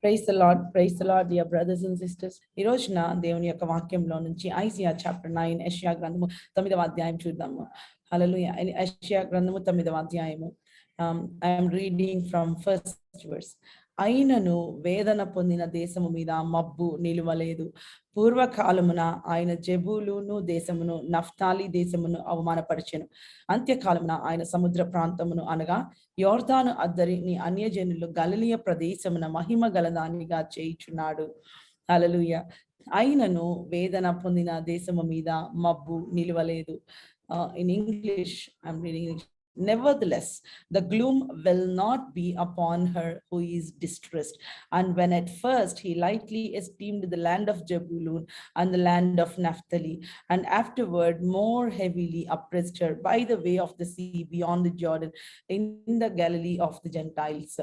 Praise the Lord dear brothers and sisters. ఈ రోజున దేవుని యొక్క వాక్యంలో నుంచి ఐజియా చాప్టర్ 9 యెషయా గ్రంథము 9వ అధ్యాయం చూద్దాము. హల్లెలూయా. యెషయా గ్రంథము 9వ అధ్యాయము. I'm reading from first verse. అయినను వేదన పొందిన దేశము మీద మబ్బు నిలువలేదు. పూర్వకాలమున ఆయన జెబూలూను దేశమును నఫ్తాలి దేశమును అవమానపరిచెను. అంత్యకాలమున ఆయన సముద్ర ప్రాంతమును అనగా యోర్దాను అద్దరిని అన్యజనులు గలిలయ ప్రదేశమున మహిమ గలదానిగా చేయుచున్నాడు. హల్లెలూయా. అయినను వేదన పొందిన దేశము మీద మబ్బు నిలువలేదు. In English, I'm reading English. Nevertheless, the gloom will not be upon her who is distressed. And when at first he lightly esteemed the land of Jebulun and the land of Naphtali, and afterward more heavily oppressed her by the way of the sea beyond the Jordan in the Galilee of the Gentiles.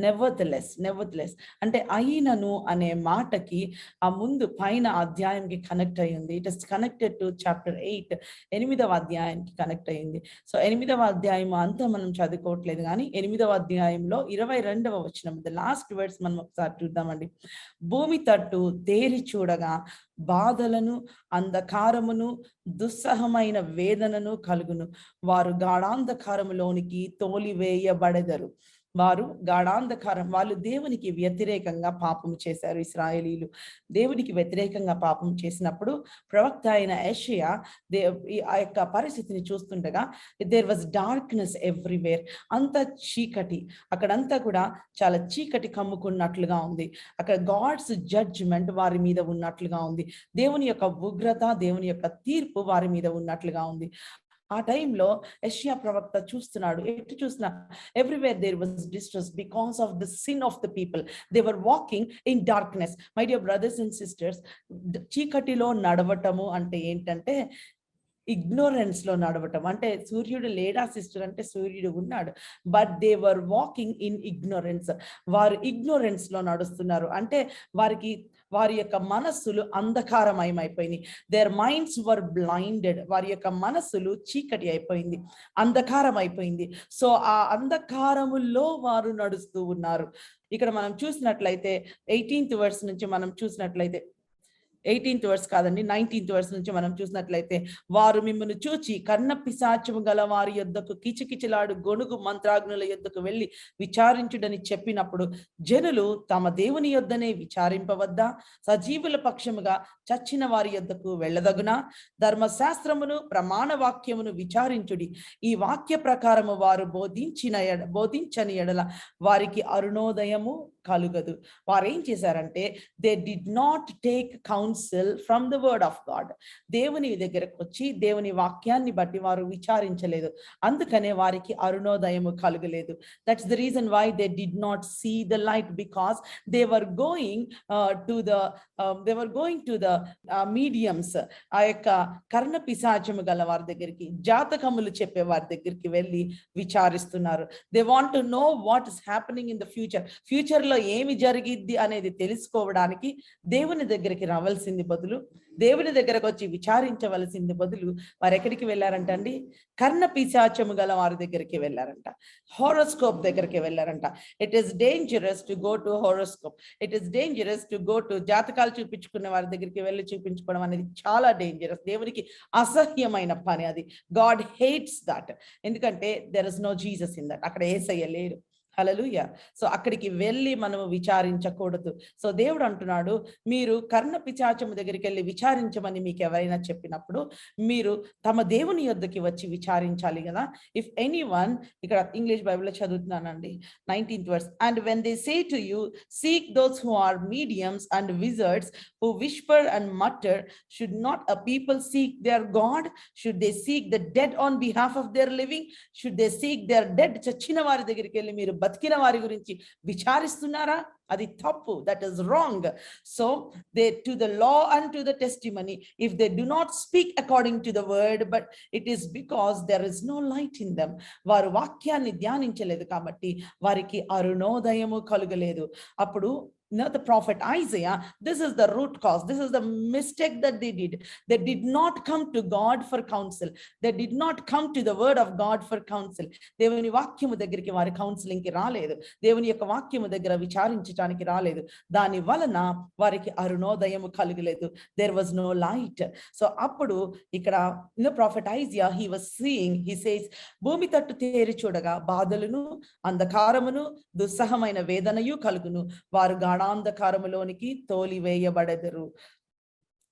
నెవర్తలెస్ అంటే అయినను అనే మాటకి ఆ ముందు పైన అధ్యాయంకి connect అయ్యింది. It is connected to chapter 8, 8వ అధ్యాయానికి కనెక్ట్ అయ్యింది. సో 8వ అధ్యాయం అంతా మనం చదువుకోవట్లేదు, కానీ 8వ అధ్యాయంలో 22వ వచనం ద లాస్ట్ వర్డ్స్ మనం ఒకసారి చూద్దామండి. భూమి తట్టు తేరి చూడగా బాధలను అంధకారమును దుస్సహమైన వేదనను కలుగును. వారు గాఢాంధకారములోనికి తోలివేయబడెదరు. వాళ్ళు దేవునికి వ్యతిరేకంగా పాపం చేశారు. ఇశ్రాయేలీలు దేవునికి వ్యతిరేకంగా పాపం చేసినప్పుడు ప్రవక్త అయిన యెషయా ఆ యొక్క పరిస్థితిని చూస్తుండగా దేర్ వాజ్ డార్క్నెస్ ఎవ్రీవేర్. అంత చీకటి, అక్కడంతా కూడా చాలా చీకటి కమ్ముకున్నట్లుగా ఉంది. అక్కడ గాడ్స్ జడ్జిమెంట్ వారి మీద ఉన్నట్లుగా ఉంది. దేవుని యొక్క ఉగ్రత, దేవుని యొక్క తీర్పు వారి మీద ఉన్నట్లుగా ఉంది. ఆ టైంలో యెషయా ప్రవక్త చూస్తున్నాడు, ఎటు చూసినా everywhere there was distress because of the sin of the people. They were walking in darkness. My dear brothers and sisters, చీకటిలో నడవటము అంటే ఏంటంటే ఇగ్నోరెన్స్ లో నడవటం. అంటే సూర్యుడు లేడా సిస్టర్ అంటే సూర్యుడు ఉన్నాడు, but they were walking in ignorance. వారు ఇగ్నోరెన్స్ లో నడుస్తున్నారు. అంటే వారి యొక్క మనస్సులు అంధకారమయమైపోయినాయి. Their minds were blinded. వారి యొక్క మనస్సులు చీకటి అయిపోయింది, అంధకారం అయిపోయింది. సో ఆ అంధకారములో వారు నడుస్తూ ఉన్నారు. ఇక్కడ మనం చూసినట్లయితే 18th వర్స్ నుంచి మనం చూసినట్లయితే 18th వర్స్ కాదండి, 19th వర్స్ నుంచి మనం చూసినట్లయితే, వారు మిమ్మల్ని చూచి కర్ణ పిశాచము గల వారి యొద్దకు కిచకిచలాడు గొణుగు మంత్రాగ్నుల యొద్దకు వెళ్ళి విచారించుడని చెప్పినప్పుడు జనులు తమ దేవుని యొద్దనే విచారింపవద్దా? సజీవుల పక్షముగా చచ్చిన వారి యొద్దకు వెళ్ళదగునా? ధర్మశాస్త్రమును ప్రమాణ వాక్యమును విచారించుడి. ఈ వాక్య ప్రకారము వారు బోధించని ఎడల వారికి అరుణోదయము కలుగదు. వారు ఏం చేశారంటే they did not take council from the word of God. దేవుని దగ్గరకు వచ్చి దేవుని వాక్యాన్ని బట్టి వారు విచారించలేదు, అందుకనే వారికి అరుణోదయము కలుగలేదు. That's the reason why they did not see the light, because they were going to the mediums. ఆ యొక్క కర్ణ పిశాచము గల వారి దగ్గరికి, జాతకములు చెప్పే వారి దగ్గరికి వెళ్ళి విచారిస్తున్నారు. They want to know what is happening in the future లో ఏమి జరిగిద్ది అనేది తెలుసుకోవడానికి దేవుని దగ్గరికి రావాల్సింది బదులు, దేవుని దగ్గరకు వచ్చి విచారించవలసింది బదులు వారు ఎక్కడికి వెళ్ళారంట అండి? కర్ణ పిశాచము గల వారి దగ్గరికి వెళ్ళారంట, హారోస్కోప్ దగ్గరికి వెళ్ళారంట. It is dangerous to go to horoscope. It is dangerous to go to జాతకాలు చూపించుకునే వారి దగ్గరికి వెళ్ళి చూపించుకోవడం అనేది చాలా డేంజరస్. దేవునికి అసహ్యమైన పని అది. God hates that. ఎందుకంటే there is no Jesus in that. అక్కడ యేసయ్య లేరు. హల్లెలూయా. సో అక్కడికి వెళ్ళి మనము విచారించకూడదు. సో దేవుడు అంటున్నాడు, మీరు కర్ణ పిశాచము దగ్గరికి వెళ్ళి విచారించమని మీకు ఎవరైనా చెప్పినప్పుడు మీరు తమ దేవుని యొద్దకి వచ్చి విచారించాలి కదా. ఇఫ్ ఎనీవన్, ఇక్కడ ఇంగ్లీష్ బైబిల్లో చదువుతున్నానండి, 19th verse. And when they say to you seek those who are mediums and wizards who whisper and mutter, should not a people seek their God? Should they seek the dead on behalf of their living? Should they seek their dead? చచ్చిన వారి దగ్గరికి వెళ్ళి మీరు బతికిన వారి గురించి విచారిస్తున్నారా? అది తప్పు. That is wrong. So they to the law and to the testimony, if they do not speak according to the word, but it is because there is no light in them. వారు వాక్యాన్ని ధ్యానించలేదు కాబట్టి వారికి అరుణోదయము కలుగలేదు. అప్పుడు the prophet Isaiah, this is the root cause. This is the mistake that they did. They did not come to God for counsel. They did not come to the word of God for counsel. దేవుని వాక్యము దగ్గరికి వారి counselling కి రాలేదు. దేవుని యొక్క వాక్యము దగ్గర విచారించడానికి రాలేదు. దాని వలన వారికి అరుణోదయము కలుగలేదు. There was no light. So అప్పుడు ఇక్కడ the prophet Isaiah, he was seeing, he says, భూమి తట్టు తేరి చూడగా బాధలను అంధకారమును దుస్సహమైన వేదనయు కలుగును, వారు గాఢాంధకారములోనికి తోలివేయబడెదరు.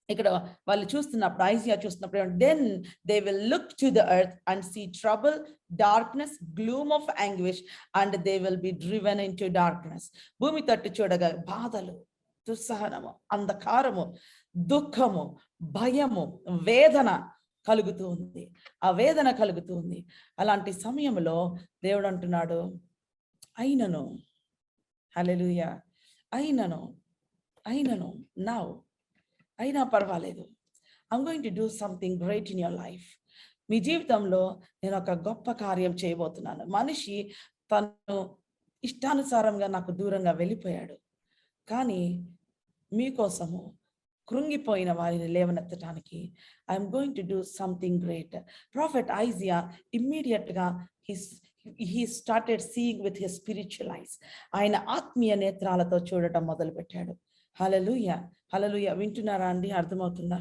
ఇక్కడ వాళ్ళు చూస్తున్నప్పుడు, ఐజియా చూస్తున్నప్పుడు, then they will look to the earth and see trouble, darkness, gloom of anguish, and they will be driven into darkness. భూమి తట్టు చూడగా బాధలు, దుస్సహనము, అంధకారము, దుఃఖము, భయము, వేదన కలుగుతూ ఉంది. ఆ వేదన కలుగుతూ ఉంది. అలాంటి సమయంలో దేవుడు అంటున్నాడు, అయినను, హల్లెలూయా, అయినను నౌ, అయినా పర్వాలేదు, I'm going to do something great in your life. మీ జీవితంలో నేను ఒక గొప్ప కార్యం చేయబోతున్నాను. మనిషి తను ఇష్టానుసారంగా నాకు దూరంగా వెళ్ళిపోయాడు, కానీ మీకోసము కృంగిపోయిన వారిని లేవనెత్తడానికి I'm going to do something great. Prophet Isaiah immediate గా he started seeing with his spiritual eyes. ఆయన ఆత్మీయ నేత్రాలతో చూడటం మొదలు పెట్టాడు. హల్లెలూయా, హల్లెలూయా. వింటున్నారా అండి? అర్థమవుతుందా?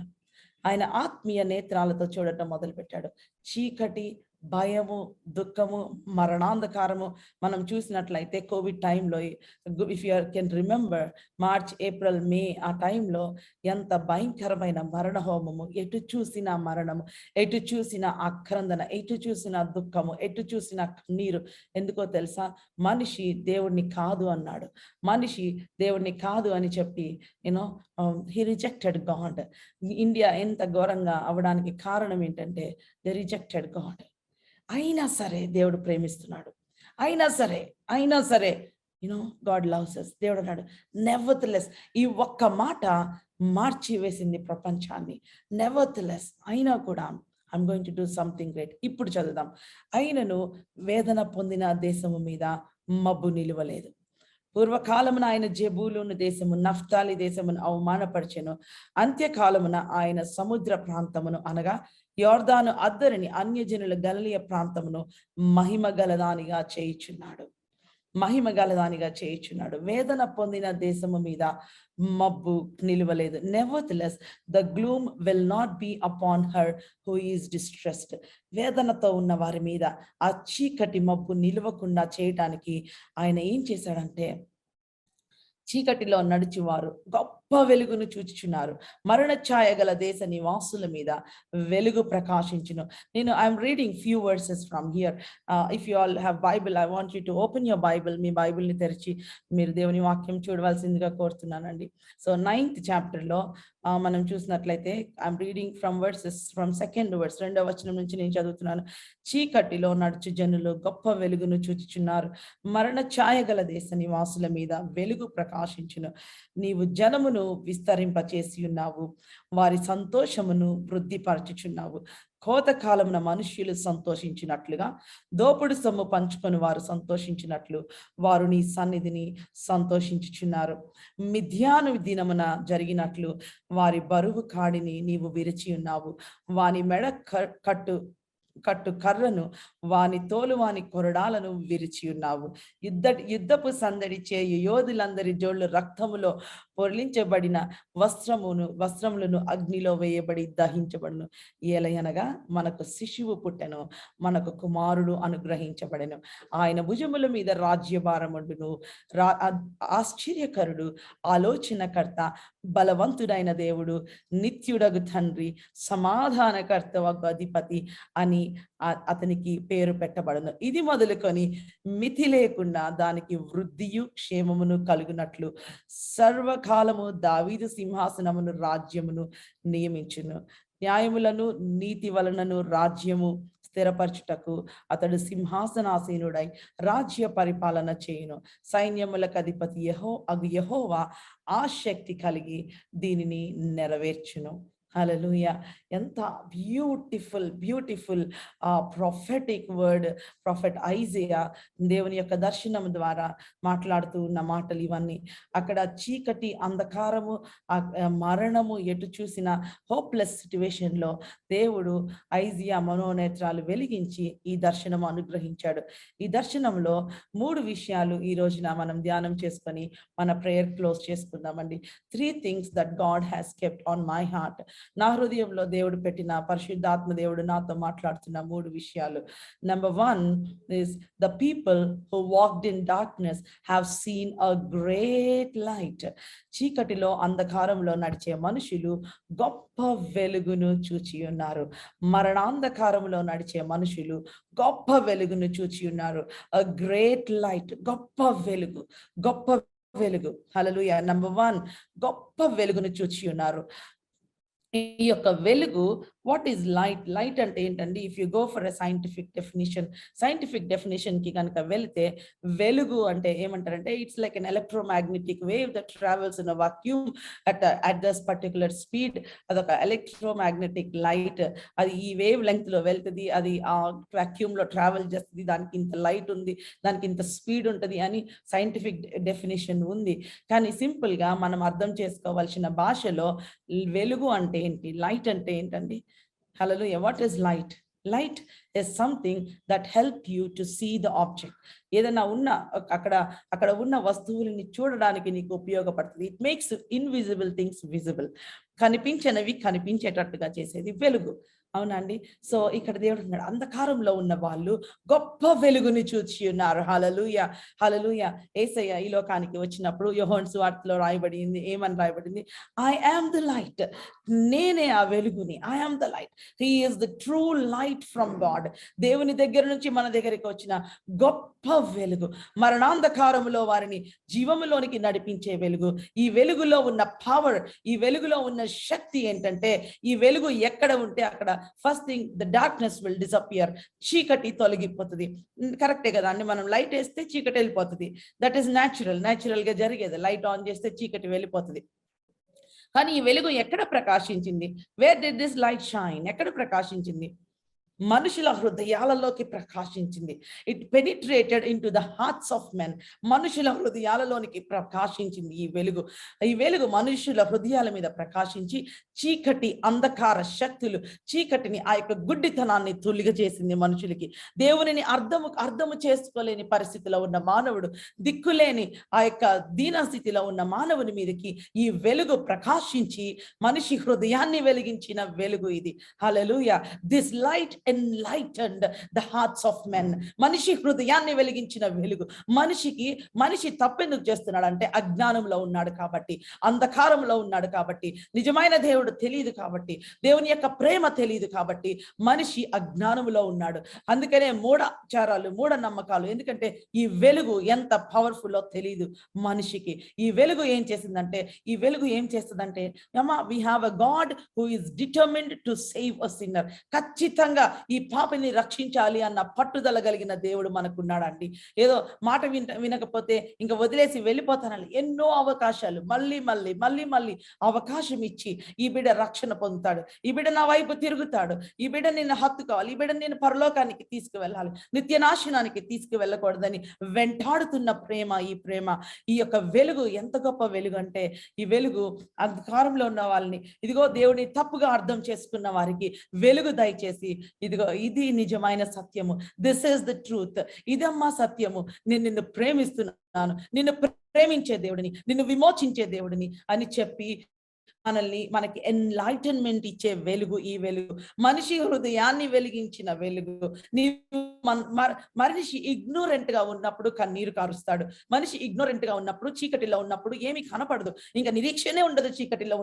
ఆయన ఆత్మీయ నేత్రాలతో చూడటం మొదలు పెట్టాడు. చీకటి, భయము, దుఃఖము, మరణాంధకారము మనం చూసినట్లయితే కోవిడ్ టైంలో, if you can remember, March, April, May, ఆ టైంలో ఎంత భయంకరమైన మరణ హోమము, ఎటు చూసిన మరణము, ఎటు చూసిన ఆక్రందన, ఎటు చూసిన దుఃఖము, ఎటు చూసిన కన్నీరు. ఎందుకో తెలుసా? మనిషి దేవుణ్ణి కాదు అన్నాడు. మనిషి దేవుణ్ణి కాదు అని చెప్పి he rejected God. ఇండియా ఎంత ఘోరంగా అవడానికి కారణం ఏంటంటే they rejected God. అయినా సరే దేవుడు ప్రేమిస్తున్నాడు. అయినా సరే గాడ్ లవ్స్ us. దేవుడు అన్నాడు, నెవర్తెలెస్. ఈ ఒక్క మాట మార్చి వేసింది ప్రపంచాన్ని. నెవర్తెలెస్, అయినా కూడా I'm going to do something great. ఇప్పుడు చదువుదాం. అయినను వేదన పొందిన దేశము మీద మబ్బు నిలువలేదు. పూర్వకాలమున ఆయన జెబూలూను దేశము, నఫ్తాలి దేశమును అవమానపరిచెను. అంత్యకాలమున ఆయన సముద్ర ప్రాంతమును, అనగా యోర్దాను అద్దరిని, అన్యజనుల గలిలయ ప్రాంతమును మహిమ గలదానిగా చేయుచున్నాడు. వేదన పొందిన దేశము మీద మబ్బు నిలువలేదు. Nevertheless the gloom will not be upon her who is distressed. వేదనతో ఉన్న వారి మీద ఆ చీకటి మబ్బు నిలవకుండా చేయటానికి ఆయన ఏం చేశాడంటే, చీకటిలో నడుచువారు గొప్ప వెలుగును చూచుచున్నారు. మరణ ఛాయ గల దేశ నివాసుల మీద వెలుగు ప్రకాశించును. నేను I'm reading few verses from here. If you all have Bible, I want you to open your Bible. మీ బైబిల్ని తెరిచి మీరు దేవుని వాక్యం చూడవలసిందిగా కోరుతున్నానండి. సో 9th చాప్టర్లో మనం చూసినట్లయితే, I'm reading from versus from 2nd verse, 2వ వచనం నుంచి నేను చదువుతున్నాను. చీకటిలో నడుచు జనులు గొప్ప వెలుగును చూచుచున్నారు. మరణ ఛాయ గల దేశ నివాసుల మీద వెలుగు ప్రకాశించును. నీవు జనమును విస్తరింపచేసి ఉన్నావు, వారి సంతోషమును వృద్ధిపరచుచున్నావు. కోతకాలమున మనుష్యులు సంతోషించినట్లుగా, దోపుడు సొమ్ము పంచుకొని వారు సంతోషించినట్లు వారు నీ సన్నిధిని సంతోషించుచున్నారు. మిథ్యాను దినమున జరిగినట్లు వారి బరువు కాడిని నీవు విరిచి ఉన్నావు. వాని మెడ కట్టు కర్రను, వాని తోలు, వాని కొరడాలను విరిచి ఉన్నావు. యుద్ధపు సందడి చేయు యోధులందరి జోళ్లు రక్తములో పొర్లించబడిన వస్త్రములను అగ్నిలో వేయబడి దహించబడును. ఏలయనగా మనకు శిశువు పుట్టెను, మనకు కుమారుడు అనుగ్రహించబడెను. ఆయన భుజముల మీద రాజ్యభారముండును. ఆశ్చర్యకరుడు, ఆలోచనకర్త, బలవంతుడైన దేవుడు, నిత్యుడగు తండ్రి, సమాధానకర్త వగు అధిపతి అని అతనికి పేరు పెట్టబడను. ఇది మొదలుకొని మితి లేకుండా దానికి వృద్ధియు క్షేమమును కలుగునట్లు సర్వకాలము దావీదు సింహాసనమును, రాజ్యమును నియమించును. న్యాయములను నీతి వలనను రాజ్యము స్థిరపరచుటకు అతడు సింహాసనాసీనుడై రాజ్య పరిపాలన చేయును. సైన్యములకు అధిపతి యెహోవా ఆ శక్తి కలిగి దీనిని నెరవేర్చును. హల్లెలూయా. ఎంత beautiful prophetic word prophet Isaiah దేవుని యొక్క దర్శనం ద్వారా మాట్లాడుతూ ఉన్న మాటలు ఇవన్నీ. అక్కడ చీకటి, అంధకారము, మరణము ఎటు చూసిన హోప్లెస్ సిట్యుయేషన్‌లో దేవుడు ఐజయా మనోనేత్రాలు వెలిగించి ఈ దర్శనం అనుగ్రహించాడు. ఈ దర్శనంలో 3 విషయాలు ఈ రోజున మనం ధ్యానం చేసుకొని మన ప్రేయర్ క్లోజ్ చేసుకుందామండి. 3 things that God has kept on my heart. నా హృదయంలో దేవుడు పెట్టిన, పరిశుద్ధాత్మ దేవుడు నాతో మాట్లాడుతున్న 3 విషయాలు. Number 1 is the people who walked in darkness have seen a great light. చీకటిలో, అంధకారంలో నడిచే మనుషులు గొప్ప వెలుగును చూచి ఉన్నారు. మరణాంధకారంలో నడిచే మనుషులు గొప్ప వెలుగును చూచి ఉన్నారు. a great light, గొప్ప వెలుగు, గొప్ప వెలుగు. హల్లెలూయా. నెంబర్ 1, గొప్ప వెలుగును చూచి ఉన్నారు. ఈ యొక్క వెలుగు, వాట్ ఈజ్ లైట్? లైట్ అంటే ఏంటండి? If you go for a scientific definition కి కనుక వెళితే, వెలుగు అంటే ఏమంటారంటే, it's like an electromagnetic wave that travels in a vacuum at this particular speed. అదొక ఎలక్ట్రోమాగ్నెటిక్ లైట్. అది ఈ వేవ్ లెంగ్త్ లో వెళ్తుంది, అది ఆ వాక్యూమ్ లో ట్రావెల్ చేస్తుంది, దానికి ఇంత లైట్ ఉంది, దానికి ఇంత స్పీడ్ ఉంటుంది అని సైంటిఫిక్ డెఫినిషన్ ఉంది. కానీ సింపుల్ గా మనం అర్థం చేసుకోవాల్సిన భాషలో వెలుగు అంటే ఏంటి, లైట్ అంటే ఏంటండి? Hallelujah. What is light? Light is something that help you to see the object. ఏదైనా ఉన్న అక్కడ ఉన్న వస్తువులని చూడడానికి నీకు ఉపయోగపడుతుంది. It makes invisible things visible. కనిపించనివి కనిపించేటట్టుగా చేసేది వెలుగు. అవునండి. సో ఇక్కడ దేవుడు ఉన్నాడు, అంధకారంలో ఉన్న వాళ్ళు గొప్ప వెలుగుని చూచి ఉన్నారు. హల్లెలూయా, హల్లెలూయా. యేసయ్య ఈ లోకానికి వచ్చినప్పుడు యోహాను సువార్తలో రాయబడింది, ఏమని రాయబడింది? I am the light. నేనే ఆ వెలుగుని. I am the light. He is the true light from God. దేవుని దగ్గర నుంచి మన దగ్గరికి వచ్చిన గొప్ప వెలుగు, మరణాంధకారములో వారిని జీవములోనికి నడిపించే వెలుగు. ఈ వెలుగులో ఉన్న పవర్, ఈ వెలుగులో ఉన్న శక్తి ఏంటంటే, ఈ వెలుగు ఎక్కడ ఉంటే అక్కడ first thing the darkness will disappear. చీకటి తొలగిపోతుంది. కరెక్టే కదా అండి? మనం లైట్ వేస్తే చీకటి వెళ్ళిపోతుంది. దట్ ఈస్ న్యాచురల్ గా జరిగేది. లైట్ ఆన్ చేస్తే చీకటి వెళ్ళిపోతుంది. కానీ ఈ వెలుగు ఎక్కడ ప్రకాశించింది? Where did this light shine? ఎక్కడ ప్రకాశించింది? మనుషుల హృదయాలలోకి ప్రకాశించింది. It penetrated in to the hearts of men. మనుషుల హృదయాలలోనికి ప్రకాశించింది ఈ వెలుగు. ఈ వెలుగు మనుషుల హృదయాల మీద ప్రకాశించి చీకటి, అంధకార శక్తులు, చీకటిని, ఆ యొక్క గుడ్డితనాన్ని తొలగజేసింది మనుషులకి. దేవునిని అర్థము చేసుకోలేని పరిస్థితిలో ఉన్న మానవుడు, దిక్కులేని ఆ యొక్క దీనస్థితిలో ఉన్న మానవుని మీదకి ఈ వెలుగు ప్రకాశించి మనిషి హృదయాన్ని వెలిగించిన వెలుగు ఇది. Hallelujah. This light enlightened the hearts of men. మనిషి హృదయాన్ని వెలిగించిన వెలుగు. మనిషి తప్పెందుకు చేస్తున్నాడంటే, అజ్ఞానంలో ఉన్నాడు కాబట్టి, అంధకారంలో ఉన్నాడు కాబట్టి, నిజమైన దేవుడు తెలియదు కాబట్టి, దేవుని యొక్క ప్రేమ తెలియదు కాబట్టి మనిషి అజ్ఞానంలో ఉన్నాడు. అందుకనే మూఢాచారాలు, మూఢనమ్మకాలు. ఎందుకంటే ఈ వెలుగు ఎంత పవర్ఫుల్లో తెలియదు మనిషికి. ఈ వెలుగు ఏం చేస్తుందంటే we have a God who is determined to save a sinner. ఖచ్చితంగా ఈ పాపిని రక్షించాలి అన్న పట్టుదల కలిగిన దేవుడు మనకున్నాడండి. ఏదో మాట వినకపోతే ఇంకా వదిలేసి వెళ్ళిపోతానని ఎన్నో అవకాశాలు మళ్ళీ అవకాశం ఇచ్చి ఈ బిడ్డ రక్షణ పొందుతాడు, ఈ బిడ్డ నా వైపు తిరుగుతాడు, ఈ బిడ్డ నిన్ను హత్తుకోవాలి, ఈ బిడ్డ నేను పరలోకానికి తీసుకువెళ్ళాలి, నిత్య నాశనానికి తీసుకువెళ్ళకూడదని వెంటాడుతున్న ప్రేమ, ఈ యొక్క వెలుగు ఎంత గొప్ప వెలుగు అంటే, ఈ వెలుగు అంధకారంలో ఉన్న వాళ్ళని, ఇదిగో దేవుని తప్పుగా అర్థం చేసుకున్న వారికి వెలుగు దయచేసి, ఇదిగో ఇది నిజమైన సత్యము, దిస్ ఈస్ ద ట్రూత్, ఇదమ్మా సత్యము, నేను నిన్ను ప్రేమిస్తున్నాను, నిన్ను ప్రేమించే దేవుడిని, నిన్ను విమోచించే దేవుడిని అని చెప్పి మనకి ఎన్లైటన్మెంట్ ఇచ్చే వెలుగు ఈ వెలుగు. మనిషి హృదయాన్ని వెలిగించిన వెలుగు. మనిషి ఇగ్నోరెంట్ గా ఉన్నప్పుడు కన్నీరు కారుస్తాడు. మనిషి ఇగ్నోరెంట్ గా ఉన్నప్పుడు, చీకటిలో ఉన్నప్పుడు ఏమీ కనపడదు, ఇంకా నిరీక్షణే ఉండదు. చీకటిలో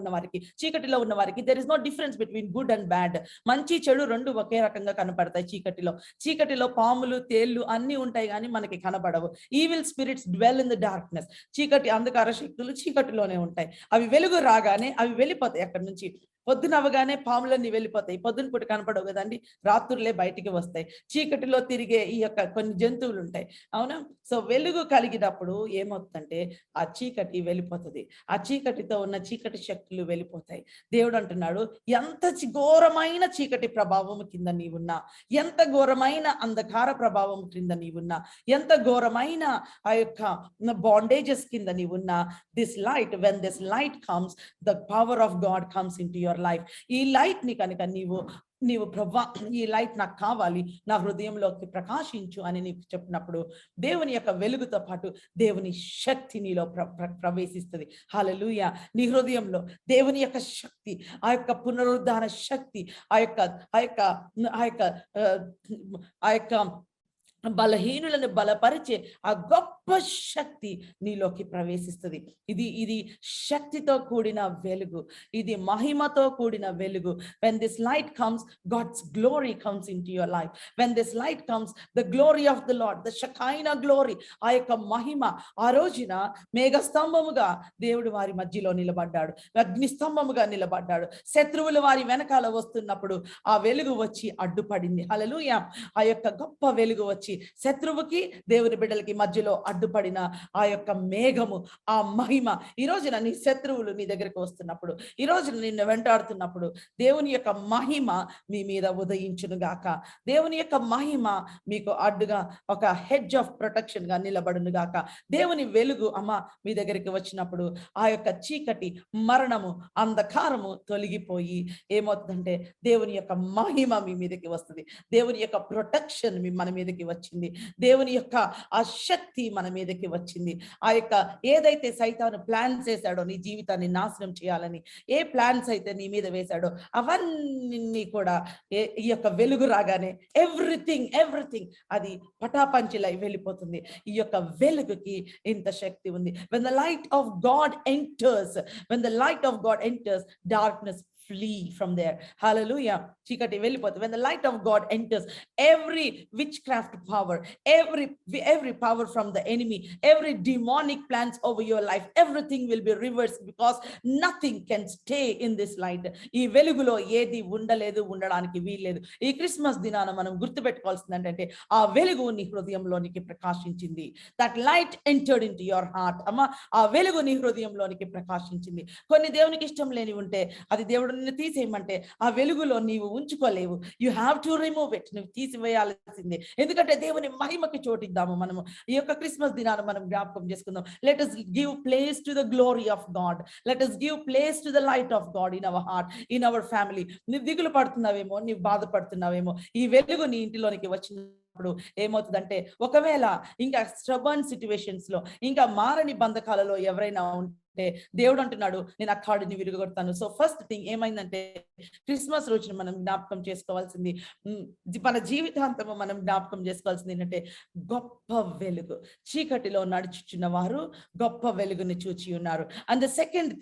ఉన్న వారికి there is no difference between good and bad. మంచి చెడు రెండు ఒకే రకంగా కనపడతాయి. చీకటిలో పాములు, తేళ్లు అన్ని ఉంటాయి కానీ మనకి కనపడవు. Evil spirits dwell in the darkness. చీకటి, అంధకార శక్తులు చీకటిలోనే ఉంటాయి. అవి వెలుగు రాగానే అవి వెళ్ళిపోతాయి అక్కడి నుంచి. పొద్దునవగానే పాములన్నీ వెళ్ళిపోతాయి, పొద్దున పూట కనపడవు కదండి, రాత్రులే బయటికి వస్తాయి. చీకటిలో తిరిగే ఈ యొక్క కొన్ని జంతువులు ఉంటాయి, అవునా? సో వెలుగు కలిగినప్పుడు ఏమవుతుందంటే ఆ చీకటి వెళ్ళిపోతుంది, ఆ చీకటితో ఉన్న చీకటి శక్తులు వెళ్ళిపోతాయి. దేవుడు అంటున్నాడు, ఎంత ఘోరమైన చీకటి ప్రభావం కింద నీవున్నా, ఎంత ఘోరమైన అంధకార ప్రభావం కింద నీవున్నా, ఎంత ఘోరమైన ఆ యొక్క బాండేజెస్ కింద నీవున్నా, this light, when this light comes, the power of God comes in to your life. ఈ లైట్ ని కనుక నీవు ప్రభా, ఈ లైట్ నాకు కావాలి, నా హృదయంలోకి ప్రకాశించు అని నీకు చెప్పినప్పుడు దేవుని యొక్క వెలుగుతో పాటు దేవుని శక్తి నీలో ప్రవేశిస్తుంది. హల్లెలూయా. నీ హృదయంలో దేవుని యొక్క శక్తి, ఆ యొక్క పునరుద్ధాన శక్తి, ఆ యొక్క ఆ యొక్క ఆ యొక్క ఆ యొక్క బలహీనులను బలపరిచే ఆ గొప్ప శక్తి నీలోకి ప్రవేశిస్తుంది. ఇది శక్తితో కూడిన వెలుగు, ఇది మహిమతో కూడిన వెలుగు. when this light comes, God's glory comes into your life. when this light comes, the glory of the Lord, the Shekinah glory, ఆ యొక్క మహిమ. ఆ రోజున మేఘస్తంభముగా దేవుడు వారి మధ్యలో నిలబడ్డాడు, అగ్నిస్తంభముగా నిలబడ్డాడు. శత్రువులు వారి వెనకాల వస్తున్నప్పుడు ఆ వెలుగు వచ్చి అడ్డుపడింది. హల్లెలూయా. ఆ యొక్క గొప్ప వెలుగు వచ్చి శత్రువుకి దేవుని బిడ్డలకి మధ్యలో అడ్డుపడిన ఆ యొక్క మేఘము, ఆ మహిమ. ఈ రోజున నీ శత్రువులు నీ దగ్గరికి వస్తున్నప్పుడు, ఈ రోజున నిన్ను వెంటాడుతున్నప్పుడు దేవుని యొక్క మహిమ మీ మీద ఉదయించును గాక. దేవుని యొక్క మహిమ మీకు అడ్డుగా ఒక హెడ్జ్ ఆఫ్ ప్రొటెక్షన్ గా నిలబడును గాక. దేవుని వెలుగు మీ దగ్గరికి వచ్చినప్పుడు ఆ యొక్క చీకటి, మరణము, అంధకారము తొలగిపోయి ఏమవుతుందంటే దేవుని యొక్క మహిమ మీ మీదకి వస్తుంది, దేవుని యొక్క ప్రొటెక్షన్ మన మీదకి వచ్చింది, దేవుని యొక్క ఆ శక్తి మన మీదకి వచ్చింది. ఆ యొక్క ఏదైతే సైతాను ప్లాన్స్ వేశాడో నీ జీవితాన్ని నాశనం చేయాలని, ఏ ప్లాన్స్ అయితే నీ మీద వేశాడో అవన్నీ కూడా ఈ యొక్క వెలుగు రాగానే ఎవ్రీథింగ్ అది పటాపంచిలై వెళ్ళిపోతుంది. ఈ యొక్క వెలుగుకి ఇంత శక్తి ఉంది. when the light of God enters, darkness flee from there. Hallelujah. చీకటి వెళ్ళిపోతుంది. when the light of God enters, every witchcraft power, every power from the enemy, every demonic plans over your life, everything will be reversed, because nothing can stay in this light. ఈ వెలుగులో ఏది ఉండడానికి వీల్లేదు. ఈ Christmas దినాన మనం గుర్తుపెట్టుకోవాల్సింది ఏంటంటే ఆ వెలుగు నీ హృదయంలోనికి ప్రకాశించింది. that light entered into your heart. ఆ వెలుగు నీ హృదయంలోనికి ప్రకాశించింది. కొన్ని దేవునికి ఇష్టం లేని ఉంటే అది దేవుడు నిన్ను తీసేయమంటే ఆ వెలుగులో నీవు ఉంచుకోలేవు. You have to remove it. నువ్వు తీసివేయాల్సిందే. ఎందుకంటే దేవుని మహిమకి చోటిద్దాము. మనము ఈ యొక్క క్రిస్మస్ దినాన్ని మనం జ్ఞాపకం చేసుకుందాం. Let us give place to the glory of God. let us give place to the light of God in our heart, in our family. నువ్వు దిగులు పడుతున్నావేమో, నీవు బాధపడుతున్నావేమో, ఈ వెలుగు నీ ఇంటిలోనికి వచ్చినప్పుడు ఏమవుతుందంటే, ఒకవేళ ఇంకా స్టబర్న్ సిచ్యువేషన్స్ లో, ఇంకా మారని బంధకాలలో ఎవరైనా ఉంటే దేవుడు అంటున్నాడు, నేను ఆ కాడిని విరుగొడతాను. సో ఫస్ట్ థింగ్ ఏమైందంటే, క్రిస్మస్ రోజున మనం జ్ఞాపకం చేసుకోవాల్సింది, మన జీవితాంతము మనం జ్ఞాపకం చేసుకోవాల్సింది ఏంటంటే, గొప్ప వెలుగు. చీకటిలో నడుచుచున్న వారు గొప్ప వెలుగుని చూచి ఉన్నారు. అండ్ ద సెకండ్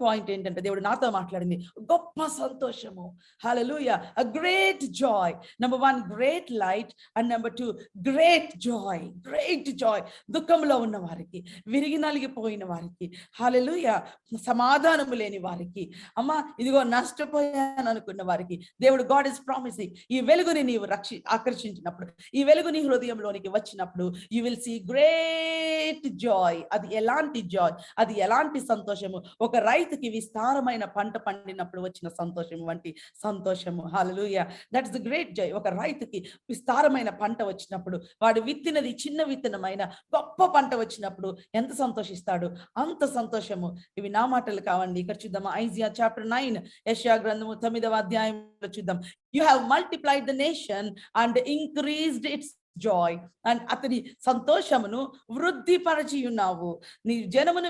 పాయింట్ ఏంటంటే, దేవుడు నాతో మాట్లాడింది, గొప్ప సంతోషము. హల్లెలూయా. a great joy. number 1, great light, and number 2, great joy. దుఃఖంలో ఉన్న వారికి, విరిగి నలిగిపోయిన వారికి, హల్లెలూయా, సమాధానము లేని వారికి, ఇదిగో నష్టపోయాను అనుకున్న వారికి దేవుడు, గాడ్ ఇస్ ప్రామిసింగ్, ఈ వెలుగుని నీవు ఆకర్షించినప్పుడు, ఈ వెలుగు నీ హృదయంలోనికి వచ్చినప్పుడు, you will see great joy. అది ఎలాంటి జాయ్, అది ఎలాంటి సంతోషము. ఒక రైతుకి విస్తారమైన పంట పండినప్పుడు వచ్చిన సంతోషము వంటి సంతోషము. Hallelujah. That's the great joy. ఒక రైతుకి విస్తారమైన పంట వచ్చినప్పుడు, వాడు విత్తినది చిన్న విత్తనమైన గొప్ప పంట వచ్చినప్పుడు ఎంత సంతోషిస్తాడు, అంత సంతోషము. ఇవి నా మాటలు కావండి. ఇక్కడ చూద్దాం, ఐజియా చాప్టర్ 9, యెషయా గ్రంథము 9వ అధ్యాయంలో చూద్దాం. You have multiplied the nation and increased its joy. And అతని సంతోషమును వృద్ధిపరచి ఉన్నావు, నీ జనమును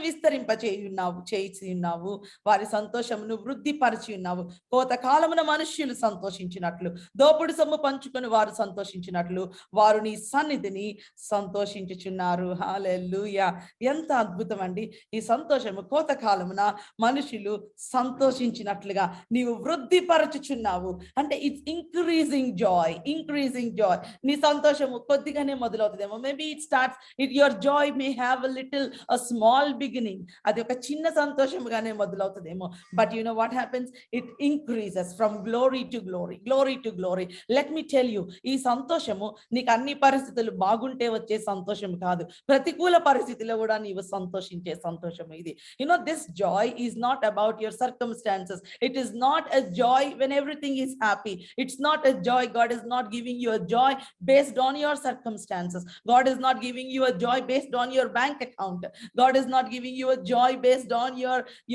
చేసి ఉన్నావు, వారి సంతోషమును వృద్ధిపరచి ఉన్నావు. కోతకాలమున మనుష్యులు సంతోషించినట్లు, దోపుడు సొమ్ము పంచుకొని వారు సంతోషించినట్లు, వారు నీ సన్నిధిని సంతోషించుచున్నారు. హల్లెలూయా. ఎంత అద్భుతం అండి ఈ సంతోషము. కోతకాలమున మనుషులు సంతోషించినట్లుగా నీవు వృద్ధిపరచుచున్నావు. అంటే ఇట్స్ ఇంక్రీజింగ్ జాయ్. నీ సంతోషము కొద్దిగానే మొదలవుతుందేమో. Maybe it starts your joy may have a small beginning. అది ఒక చిన్న సంతోషంగానే మొదలవుతుందేమో. But you know what happens, it increases from glory to glory, glory to glory. Let me tell you, ఈ సంతోషము నీకు అన్ని పరిస్థితులు బాగుంటే వచ్చే సంతోషం కాదు, ప్రతికూల పరిస్థితిలో కూడా నీవు సంతోషించే సంతోషం ఇది. You know, this joy is not about your circumstances. It is not a joy when everything is happy. It's not a joy. God is not giving you a joy based on your circumstances. God is not giving you a joy based on your bank account. God is not giving you a joy based on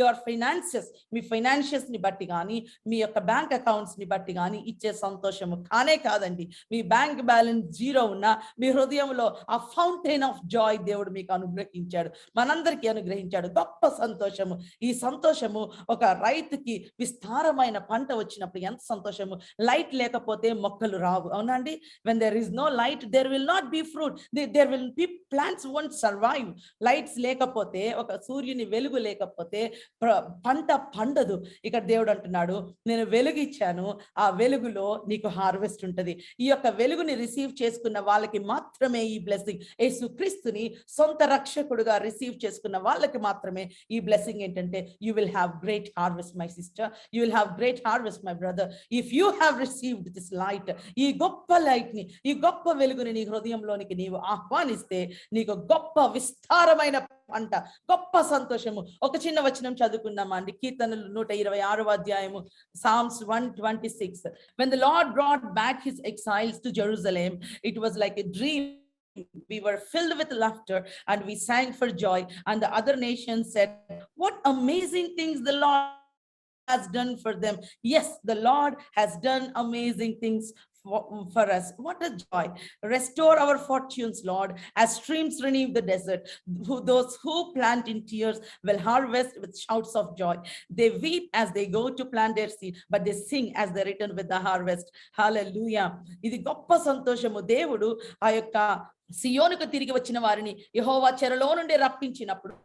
your finances. మీ ఫైనాన్షియస్ ని బట్టి కానీ మీ యొక్క bank accounts ని బట్టి కానీ ఇచ్చే సంతోషము కానే కాదండి. మీ బ్యాంక్ బ్యాలెన్స్ జీరో ఉన్నా మీ హృదయంలో ఆ ఫౌంటైన్ ఆఫ్ జాయ్ దేవుడు మీకు అనుగ్రహించాడు, మనందరికీ అనుగ్రహించాడు. గొప్ప సంతోషము. ఈ సంతోషము ఒక రైతుకి విస్తారమైన పంట వచ్చినప్పుడు ఎంత సంతోషము. లైట్ లేకపోతే మొక్కలు రావు, అవునండి. when there is no light there will not be fruit, there will be plants won't survive. Lights లేకపోతే, ఒక సూర్యుని వెలుగు లేకపోతే పంట పండదు. ఇక్కడ దేవుడు అంటున్నాడు, నేను వెలుగు ఇచ్చాను, ఆ వెలుగులో నీకు హార్వెస్ట్ ఉంటది. ఈ యొక్క వెలుగుని రిసీవ్ చేసుకున్న వాళ్ళకి మాత్రమే ఈ బ్లెస్సింగ్. యేసుక్రీస్తుని సొంత రక్షకుడుగా రిసీవ్ చేసుకున్న వాళ్ళకి మాత్రమే ఈ బ్లెస్సింగ్ ఏంటంటే, you will have great harvest my sister, you will have great harvest my brother, if you have received this light. ఈ గొప్ప లైట్ ని, ఈ గొప్ప వెలుగుని నీ హృదయంలోనికి నీవు ఆహ్వానిస్తే నీకు గొప్ప విస్తారమైన పంట, గొప్ప సంతోషము. ఒక చిన్న వచనం చదువుకున్నామా అండి, కీర్తనలు 126వ అధ్యాయము, Psalms 126. When the Lord brought back his exiles to Jerusalem, it was like a dream. We were filled with laughter and we sang for joy, and the other nations said, what amazing things the Lord has done for them. Yes, the Lord has done amazing things for us. What a joy. Restore our fortunes, Lord, as streams renew the desert. Those who plant in tears will harvest with shouts of joy. They weep as they go to plant their seed, but they sing as they return with the harvest. Hallelujah. ఇది గొప్ప సంతోషము. దేవుడు ఆ యొక్క సియోనుకు తిరిగి వచ్చిన వారిని యెహోవా చెరలో నుండి రప్పించినప్పుడు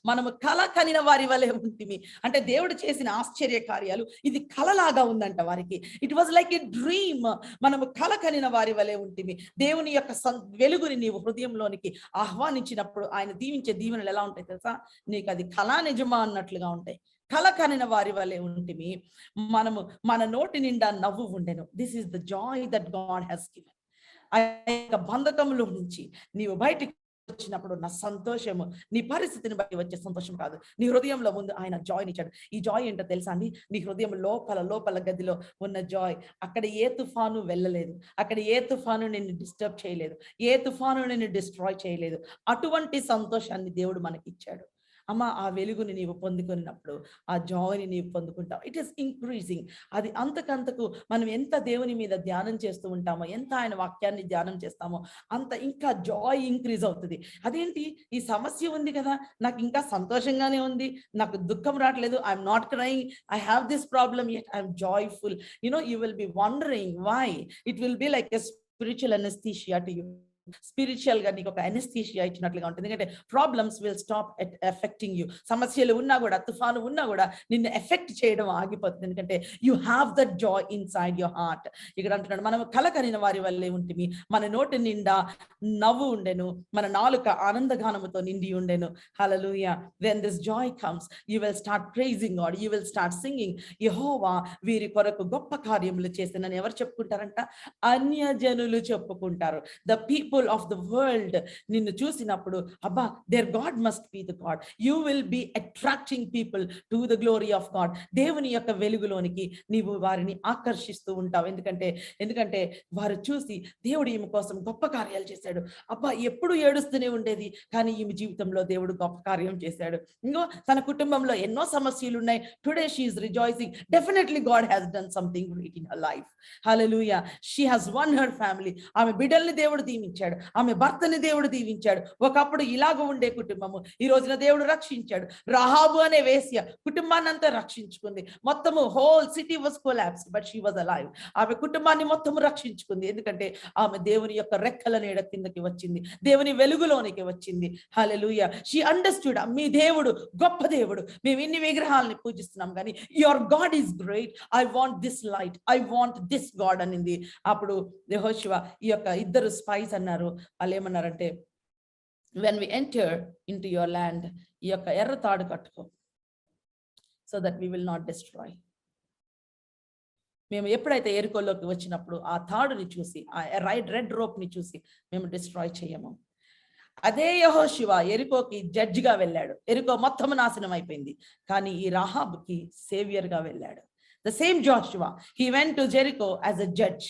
మనము కల కనిన వారి వలె ఉంటుంది. అంటే దేవుడు చేసిన ఆశ్చర్య కార్యాలు ఇది కలలాగా ఉందంట వారికి. It was like a dream. మనము కల కనిన వారి వలె ఉంటుంది. దేవుని యొక్క వెలుగుని నీవు హృదయంలోనికి ఆహ్వానించినప్పుడు ఆయన దీవించే దీవెనలు ఎలా ఉంటాయి తెలుసా? నీకు అది కళా నిజమా అన్నట్లుగా ఉంటాయి. కల కనిన వారి వలె ఉంటుంది. మనము మన నోటి నిండా నవ్వు ఉండెను. This is the joy that God has given. ఆ యొక్క బంధకంలో నుంచి నీవు బయటికి వచ్చినప్పుడు నా సంతోషము నీ పరిస్థితిని బట్టి వచ్చే సంతోషం కాదు. నీ హృదయంలో ముందు ఆయన జాయ్ని ఇచ్చాడు. ఈ జాయ్ ఏంటో తెలుసా అండి? నీ హృదయం లోపల గదిలో ఉన్న జాయ్. అక్కడ ఏ తుఫాను వెళ్ళలేదు, అక్కడ ఏ తుఫాను నిన్ను డిస్టర్బ్ చేయలేదు, ఏ తుఫాను నిన్ను డిస్ట్రాయ్ చేయలేదు. అటువంటి సంతోషాన్ని దేవుడు మనకి ఇచ్చాడు. అమ్మ, ఆ వెలుగుని నీవు పొందుకున్నప్పుడు ఆ జాయ్ని నీవు పొందుకుంటావు. It is increasing. అది అంతకంతకు మనం ఎంత దేవుని మీద ధ్యానం చేస్తూ ఉంటామో, ఎంత ఆయన వాక్యాన్ని ధ్యానం చేస్తామో అంత ఇంకా జాయ్ ఇంక్రీజ్ అవుతుంది. అదేంటి, ఈ సమస్య ఉంది కదా, నాకు ఇంకా సంతోషంగానే ఉంది, నాకు దుఃఖం రావట్లేదు, I'm not crying, I have this problem yet I'm joyful. You will be wondering why. It will be like a spiritual anesthesia to you. Spiritual గా నీకు ఒక అనెస్థీషియా ఇచ్చినట్లుగా ఉంటుంది. ఎందుకంటే problems will stop effecting you. సమస్యలు ఉన్నా కూడా, తుఫాను ఉన్నా కూడా నిన్ను ఎఫెక్ట్ చేయడం ఆగిపోతుంది. ఎందుకంటే you have that Joy inside your heart. ఇక్కడ అంటున్నాడు, మనం కలకనిన వారి వల్లే ఉంటుంది, మన నోటి నిండా నవ్వు ఉండెను, మన నాలుక ఆనందగానముతో నిండి ఉండెను. హల్లెలూయా. When this joy comes, you will start praising God, you will start singing. యెహోవా వీరి కొరకు గొప్ప కార్యములు చేసినని ఎవరు చెప్పుకుంటారంట? అన్యజనులు చెప్పుకుంటారు. The people of the world నిన్ను చూసినప్పుడు, అబ్బా, their God must be the God. You will be attracting people to the glory of God. దేవుని యొక్క వెలుగులోనికి నీవు వారిని ఆకర్షిస్తూ ఉంటావు. ఎందుకంటే వారు చూసి దేవుడు ఈమె కోసం గొప్ప కార్యాలు చేశాడు. అబ్బా, ఎప్పుడు ఏడుస్తూనే ఉండేది, కానీ ఈమె జీవితంలో దేవుడు గొప్ప కార్యం చేశాడు. ఇంకో తన కుటుంబంలో ఎన్నో సమస్యలు ఉన్నాయి. Today she is rejoicing. Definitely God has done something great in her life. Hallelujah. She has one hour family. ఆమె బిడ్డల్ని దేవుడు దీవించాడు. దీవించాడు, ఆమె భర్తని దేవుడు దీవించాడు. ఒకప్పుడు ఇలాగ ఉండే కుటుంబము ఈ రోజున దేవుడు రక్షించాడు. రహాబు అనే వేశ్య కుటుంబాన్ని అంతా రక్షించుకుంది. మొత్తము whole city was collapsed but she was alive. ఆమె కుటుంబాన్ని మొత్తము రక్షించుకుంది, ఎందుకంటే ఆమె దేవుని యొక్క రెక్కల నీడ కిందకి వచ్చింది, దేవుని వెలుగులోనికి వచ్చింది. హల్లెలూయా. షీ అండర్స్టూడ్, మీ దేవుడు గొప్ప దేవుడు, మేము ఇన్ని విగ్రహాలని పూజిస్తున్నాం కానీ your God is great, I want this light, I want this God అనింది. అప్పుడు యెహోషువ ఈ యొక్క ఇద్దరు స్పైస్ అన్నారు, వాళ్ళు ఏమన్నారంటే when we enter into your land, ఈ యొక్క ఎర్ర తాడు కట్టుకో, so that we will not destroy. మేము ఎప్పుడైతే ఎరుకోలోకి వచ్చినప్పుడు ఆ తాడుని చూసి, ఆ రెడ్ రోప్ ని చూసి మేము డిస్ట్రాయ్ చేయము. అదే యెహోషువ ఎరికోకి జడ్జ్ గా వెళ్ళాడు. ఎరికో మొత్తం నాశనం అయిపోయింది, కానీ ఈ రాహాబుకి సేవియర్ గా వెళ్ళాడు. The same Joshua, he went to Jericho as a judge,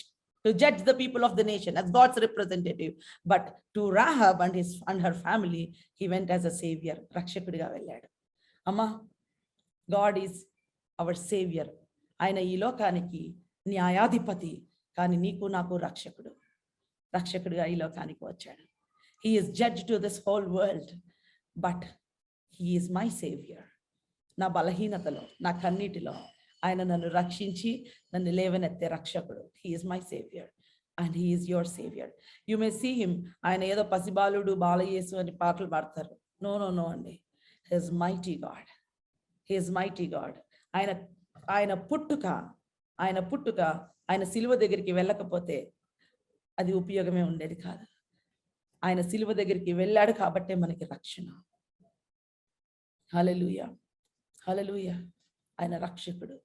to judge the people of the nation as God's representative. But to Rahab and her family, he went as a savior. రక్షకుడిగా వెళ్ళాడు. అమ్మా, God is our savior. ఆయన ఈ లోకానికి న్యాయాధిపతి, కానీ నీకు నాకు రక్షకుడు. రక్షకుడిగా ఈ లోకానికి వచ్చాడు. He is judge to this whole world, but he is my savior. నా బలహీనతలో, నా కన్నీటిలో ఆయన నన్ను రక్షించి నన్ను లేవనెత్తే రక్షకుడు. He is my savior and he is your savior. You may see him, ఆయన ఏదో పసిబాలుడు బాలయేసు అని పాటలు పాడతారు. నో అండి. He is mighty God. He is mighty God. ఆయన పుట్టుక ఆయన సిలువ దగ్గరికి వెళ్ళకపోతే అది ఉపయోగమే ఉండేది కాదు. ఆయన సిలువ దగ్గరికి వెళ్ళాడు కాబట్టే మనకి రక్షణ. హల్లెలూయా, హల్లెలూయా. ఆయన రక్షకుడు,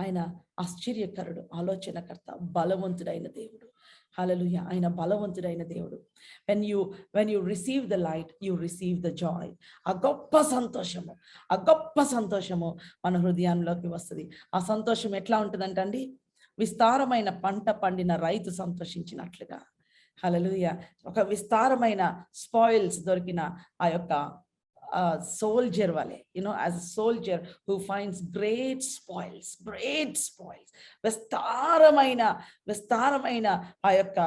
ఆయన ఆశ్చర్యకరుడు, ఆలోచనకర్త, బలవంతుడైన దేవుడు. హల్లెలూయా, ఆయన బలవంతుడైన దేవుడు. when you receive the light, you receive the joy. ఆ గొప్ప సంతోషము మన హృదయంలోకి వస్తుంది. ఆ సంతోషం ఎట్లా ఉంటుందంటండి, విస్తారమైన పంట పండిన రైతు సంతోషించినట్లుగా. హల్లెలూయా. ఒక విస్తారమైన స్పాయిల్స్ దొరికిన ఆ యొక్క soldier wale, as a soldier who finds great spoils, విస్తారమైన ఆ యొక్క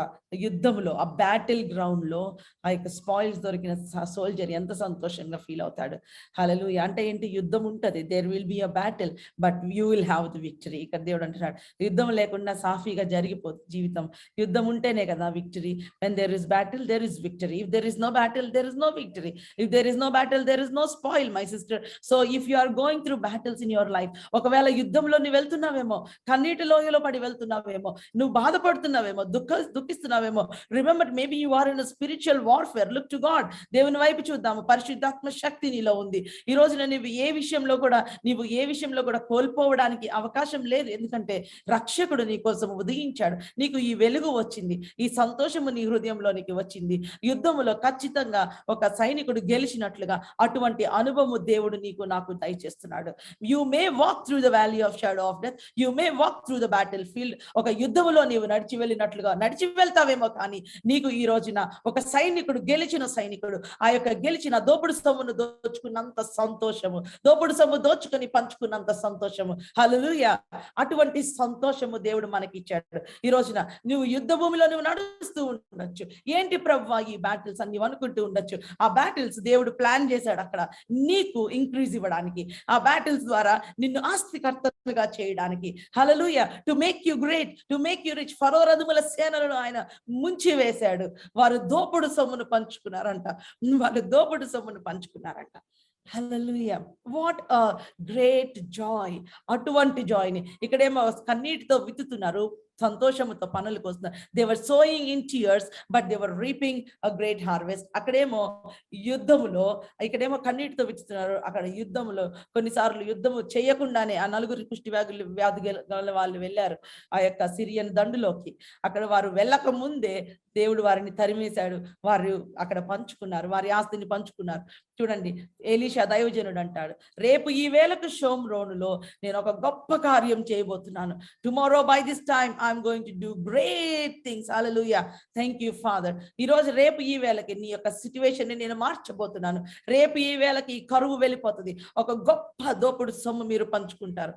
యుద్ధంలో, ఆ బ్యాటిల్ గ్రౌండ్ లో ఆ యొక్క స్పాయిల్స్ దొరికిన సోల్జర్ ఎంత సంతోషంగా ఫీల్ అవుతాడు. హల్లెలూయా. అంటే ఏంటి, యుద్ధం ఉంటది, there will be a battle, but you will have the victory. ఇక్కడ దేవుడు అంటున్నాడు, యుద్ధం లేకుండా సాఫీగా జరిగిపోతుంది జీవితం, యుద్ధం ఉంటేనే కదా victory. when there is battle, there is victory. if there is no battle, there is no victory. if there is no battle, there is no spoil, my sister. So if you are going through battles in your life, ఒకవేళ యుద్ధంలో నువ్వు వెళ్తున్నావేమో, కన్నీటి లోయలో పడి వెళ్తున్నావేమో, నువ్వు బాధపడుతున్నావేమో, దుఃఖిస్తున్నావేమో, remember maybe you are in spiritual warfare. Look to God. దేవుని వైపు చూద్దాము. పరిశుద్ధాత్మ శక్తి నీలో ఉంది. ఈ రోజున నీవు ఏ విషయంలో కూడా కోల్పోవడానికి అవకాశం లేదు. ఎందుకంటే రక్షకుడు నీ కోసం ఉదయించాడు, నీకు ఈ వెలుగు వచ్చింది, ఈ సంతోషము నీ హృదయంలోనికి వచ్చింది. యుద్ధములో ఖచ్చితంగా ఒక సైనికుడు గెలిచినట్లుగా అటువంటి అనుభవము దేవుడు నీకు నాకు దయచేస్తున్నాడు. You may walk through the valley of shadow of death, you may walk through the battle field. ఒక యుద్ధములో నీవు నడిచి వెళ్ళినట్లుగా నడిచి వెళ్తావేమో, కానీ నీకు ఈ రోజున ఒక గెలిచిన సైనికుడు ఆ యొక్క గెలిచిన దోపుడు సొమ్మును దోచుకున్నంత సంతోషము, దోపుడు సొమ్ము దోచుకొని పంచుకున్నంత సంతోషము. హల్లెలూయా. అటువంటి సంతోషము దేవుడు మనకి ఇచ్చాడు. ఈ రోజున నువ్వు యుద్ధ భూమిలో నువ్వు నడుస్తూ ఉండొచ్చు. ఏంటి ప్రభువా ఈ బ్యాటిల్స్ అని అనుకుంటూ ఉండొచ్చు. ఆ బ్యాటిల్స్ దేవుడు ప్లాన్ చేశాడు అక్కడ నీకు ఇంక్రీజ్ ఇవ్వడానికి, ఆ బ్యాటిల్స్ ద్వారా నిన్ను ఆస్తికర్తగా చేయడానికి. Hallelujah. To make you great, to make you rich. ఫరో రథముల సేనలను ఆయన ముంచి వేశాడు. వారు దోపుడు సొమ్మును పంచుకున్నారంట. Hallelujah. What a great joy. అటువంటి జాయ్ని ఇక్కడేమో కన్నీటితో విత్తుతున్నారు, సంతోషముతో పనులకు వస్తున్నారు. They were sowing in tears but they were reaping a great harvest. అక్కడేమో యుద్ధములో, ఇక్కడేమో కన్నీటితో విత్తుతున్నారు. అక్కడ యుద్ధములో కొన్నిసార్లు యుద్ధము చేయకుండానే ఆ నలుగురు వ్యాధి గల వాళ్ళు వెళ్ళారు ఆ యొక్క సిరియన్ దండులోకి. అక్కడ వారు వెళ్ళక ముందే దేవుడు వారిని తరిమేశాడు. వారు అక్కడ పంచుకున్నారు, వారి ఆస్తిని పంచుకున్నారు. చూడండి, ఎలీషా దైవజనుడు అంటాడు, రేపు ఈ వేళకు షోమ్రోనులో నేను ఒక గొప్ప కార్యం చేయబోతున్నాను. Tomorrow by this time I'm going to do great things. Hallelujah. Thank you father. ఈరోజు రేపు ఈ వేళకి నీ యొక్క సిచ్యువేషన్ ని నేను మార్చబోతున్నాను. రేపు ఈ వేళకి ఈ కరువు వెళ్ళిపోతుంది. ఒక గొప్ప దోపుడు సొమ్ము మీరు పంచుకుంటారు.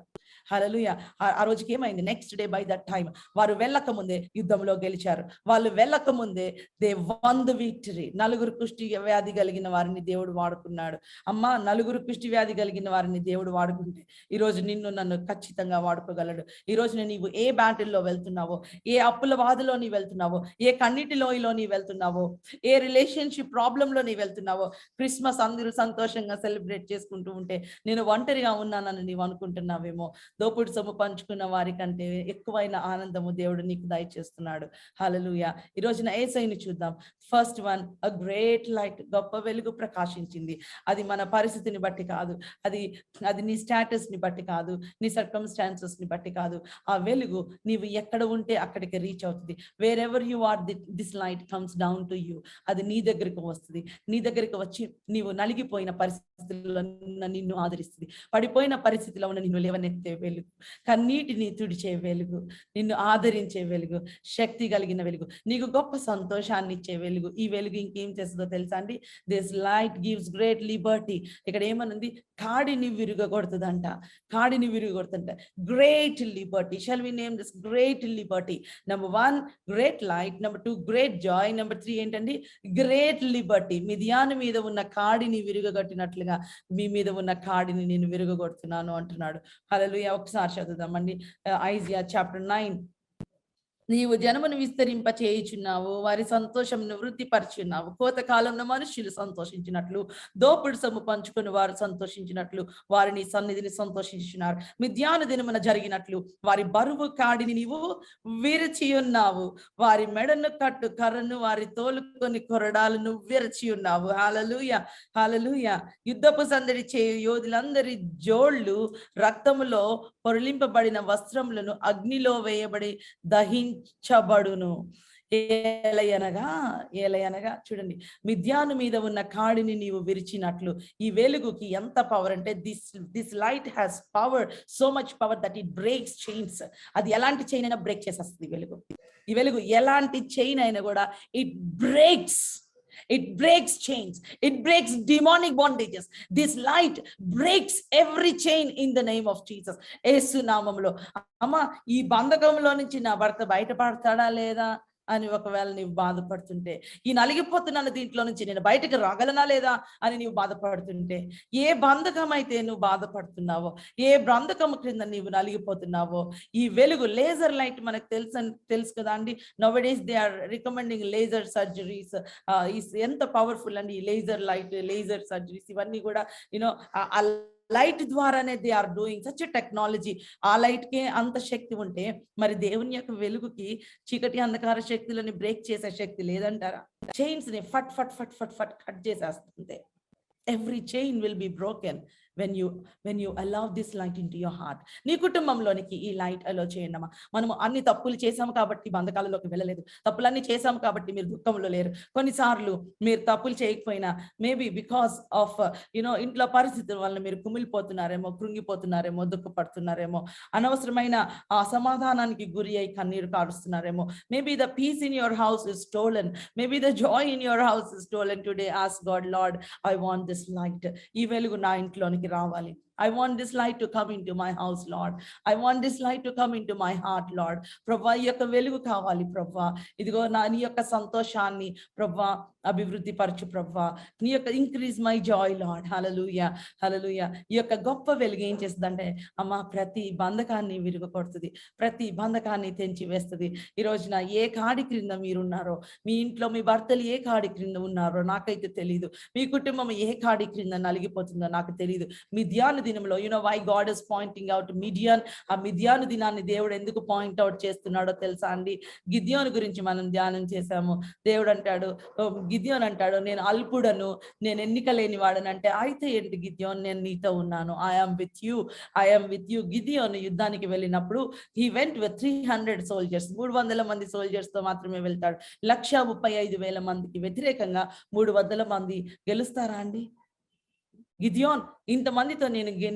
హల్లెలూయా. ఆ రోజుకి ఏమైంది? Next day by that time వారు వెళ్ళక ముందే యుద్ధంలో గెలిచారు. వాళ్ళు వెళ్ళక ముందే దే వన్ ద విక్టరీ. నలుగురు కుష్టి వ్యాధి కలిగిన వారిని దేవుడు వాడుకున్నాడు. అమ్మా, నలుగురు కుష్టి వ్యాధి కలిగిన వారిని దేవుడు వాడుకుంటే ఈరోజు నిన్ను నన్ను ఖచ్చితంగా వాడుకోగలడు. ఈ రోజున నీవు ఏ బ్యాటిల్లో వెళ్తున్నావో, ఏ అప్పుల బాధలో నీ వెళ్తున్నావో, ఏ కన్నీటి లోయలో నీ వెళ్తున్నావో, ఏ రిలేషన్షిప్ ప్రాబ్లంలో నీ వెళ్తున్నావో, క్రిస్మస్ అందరూ సంతోషంగా సెలబ్రేట్ చేసుకుంటూ ఉంటే నేను ఒంటరిగా ఉన్నానని నీవు అనుకుంటున్నావేమో. దోపుడు సొమ్ము పంచుకున్న వారి కంటే ఎక్కువైన ఆనందము దేవుడు నీకు దయచేస్తున్నాడు. హల్లెలూయా. ఈ రోజున యేసయ్యని చూద్దాం. First one, a great light, గొప్ప వెలుగు ప్రకాశించింది. అది మన పరిస్థితిని బట్టి కాదు, అది అది నీ స్టేటస్ ని బట్టి కాదు, నీ సర్కమ్స్టాన్సెస్ ని బట్టి కాదు. ఆ వెలుగు నీవు ఎక్కడ ఉంటే అక్కడికి రీచ్ అవుతుంది. Wherever you are, this light comes down to you. అది నీ దగ్గరికి వస్తుంది. నీ దగ్గరికి వచ్చి నీవు నలిగిపోయిన పరిస్థితుల్లో నిన్ను ఆదరిస్తుంది. పడిపోయిన పరిస్థితిలో ఉన్న నిన్ను లేవనెత్తే వెలుగు, కన్నీటిని తుడిచే వెలుగు, నిన్ను ఆదరించే వెలుగు, శక్తి కలిగిన వెలుగు, నీకు గొప్ప సంతోషాన్ని ఇచ్చే వెలుగు. ఈ వెలుగు ఇంకేం చేస్తుందో తెలుసా అండి? This light gives great liberty. ఇక్కడ ఏమనుంది? కాడిని విరుగగొడుతుందంట. కాడిని విరుగొడుతుంట. Great liberty. Shall we name this great liberty? Number 1 great light, number 2 great joy, number 3 ఏంటండి? Great Liberty. మిద్యాను మీద ఉన్న కాడిని విరుగగొట్టినట్లుగా మీ మీద ఉన్న కాడిని నేను విరుగగొడుతున్నాను అంటున్నాడు. హల్లెలూయా. ఒకసారి చదువుదామండి. Isaiah chapter 9. నీవు జనమును విస్తరింప చేయుచున్నావు, వారి సంతోషమును వృద్ధిపరచున్నావు. కోతకాలంలో మనుష్యులు సంతోషించినట్లు, దోపుడు సొమ్ము పంచుకొని వారు సంతోషించినట్లు వారిని సన్నిధిని సంతోషించున్నారు. మిద్యాను దినమున జరిగినట్లు వారి బరువు కాడిని నీవు విరిచి ఉన్నావు. వారి మెడను కట్టు కర్రను, వారి తోలుకొని కొరడాలను విరచి ఉన్నావు. హల్లెలూయా, హల్లెలూయా. యుద్ధపు సందడి చేయు యోధులందరి జోళ్ళు రక్తములో పొరలింపబడిన వస్త్రములను అగ్నిలో వేయబడి దహించబడును. ఏలయనగా చూడండి, మిద్యాను మీద ఉన్న కాడిని నీవు విరిచినట్లు. ఈ వెలుగుకి ఎంత పవర్ అంటే, this light has power, so much power that it breaks chains. అది ఎలాంటి చైన్ అయినా బ్రేక్ చేసేస్తుంది వెలుగు. ఈ వెలుగు ఎలాంటి చైన్ అయినా కూడా it breaks. It breaks chains. It breaks demonic bondages. This light breaks every chain in the name of Jesus. యేసు నామములో. అమ్మా, ఈ బంధకంలో నుంచి నా భర్త బయటపడతాడా లేదా అని ఒకవేళ నీవు బాధపడుతుంటే, ఈ నలిగిపోతున్నాను దీంట్లో నుంచి నేను బయటకు రాగలనా లేదా అని నీవు బాధపడుతుంటే, ఏ బంధకం అయితే నువ్వు బాధపడుతున్నావో, ఏ బంధకం క్రింద నీవు నలిగిపోతున్నావో, ఈ వెలుగు లేజర్ లైట్ మనకు తెలుసు కదా అండి. Nowadays they are recommending laser surgeries. ఎంత పవర్ఫుల్ అండి ఈ లేజర్ లైట్, లేజర్ సర్జరీస్ ఇవన్నీ కూడా. యూనో లైట్ ద్వారానే they are doing such technology. ఆ లైట్ కే అంత శక్తి ఉంటే మరి దేవుని యొక్క వెలుగుకి చీకటి అంధకార శక్తులని బ్రేక్ చేసే శక్తి లేదంటారా? చైన్స్ ని ఫట్ ఫట్ ఫట్ ఫట్ ఫట్ కట్ చేసేస్తుంది. Every chain will be broken when you allow this light into your heart. నీ కుటుంబంలోనికి ఈ లైట్ అలో చేయండమ్మా. మనము అన్ని తప్పులు చేసాము కాబట్టి బంధకాలలోకి వెళ్ళలేదు. తప్పులన్నీ చేసాము కాబట్టి మీరు దుఃఖంలో లేరు. కొన్నిసార్లు మీరు తప్పులు చేయకపోయినా మేబీ బికాస్ ఆఫ్ ఇంట్లో పరిస్థితుల వల్ల మీరు కుమిలిపోతున్నారేమో, కృంగిపోతున్నారేమో, దుఃఖపడుతున్నారేమో, అనవసరమైన అసమాధానానికి గురి అయి కన్నీరు కారుస్తున్నారేమో. Maybe the peace in your house is stolen. Maybe the joy in your house is stolen. Today ask God, Lord, I want this light. ఈ వెలుగు నా ఇంట్లోనికి రావాలి. I want this light to come into my house, Lord. I want this light to come into my heart, Lord. ప్రభువా, ఈ యొక్క వెలుగు కావాలి ప్రభువా. ఇదిగో నీ యొక్క సంతోషాన్ని ప్రభువా అభివృద్ధి పరచు ప్రభువా. నీ యొక్క ఇంక్రీజ్ మై జాయ్ లార్డ్. హల్లెలూయా, హల్లెలూయా. ఈ యొక్క గొప్ప వెలుగు ఏం చేస్తుందంటే అమ్మ, ప్రతి బంధకాన్ని విరుగకొడుతుంది, ప్రతి బంధకాన్ని తెంచి వేస్తుంది. ఈ రోజున ఏ కాడి క్రింద మీరున్నారో, మీ ఇంట్లో మీ భర్తలు ఏ కాడి క్రింద ఉన్నారో నాకైతే తెలియదు. మీ కుటుంబం ఏ కాడి క్రింద నలిగిపోతుందో నాకు తెలియదు. మిద్యాను దినంలో why God is pointing out మిడియాన్. ఆ మిద్యాను దినాన్ని దేవుడు ఎందుకు పాయింట్ అవుట్ చేస్తున్నాడో తెలుసా అండి? గిద్యోను గురించి మనం ధ్యానం చేశాము. దేవుడు అంటాడు, గిద్యోన్ అంటాడు, నేను అల్పుడను, నేను ఎన్నిక లేని వాడను అంటే, అయితే ఏంటి గిద్యోన్, నేను నీతో ఉన్నాను. I'm with you. గిద్యోను యుద్ధానికి వెళ్ళినప్పుడు he went with 300 soldiers. 300 మంది సోల్జర్స్ తో మాత్రమే వెళ్తాడు. 1,35,000 మందికి వ్యతిరేకంగా 300 మంది గెలుస్తారా అండి? గిద్యోన్, ఇంతమందితో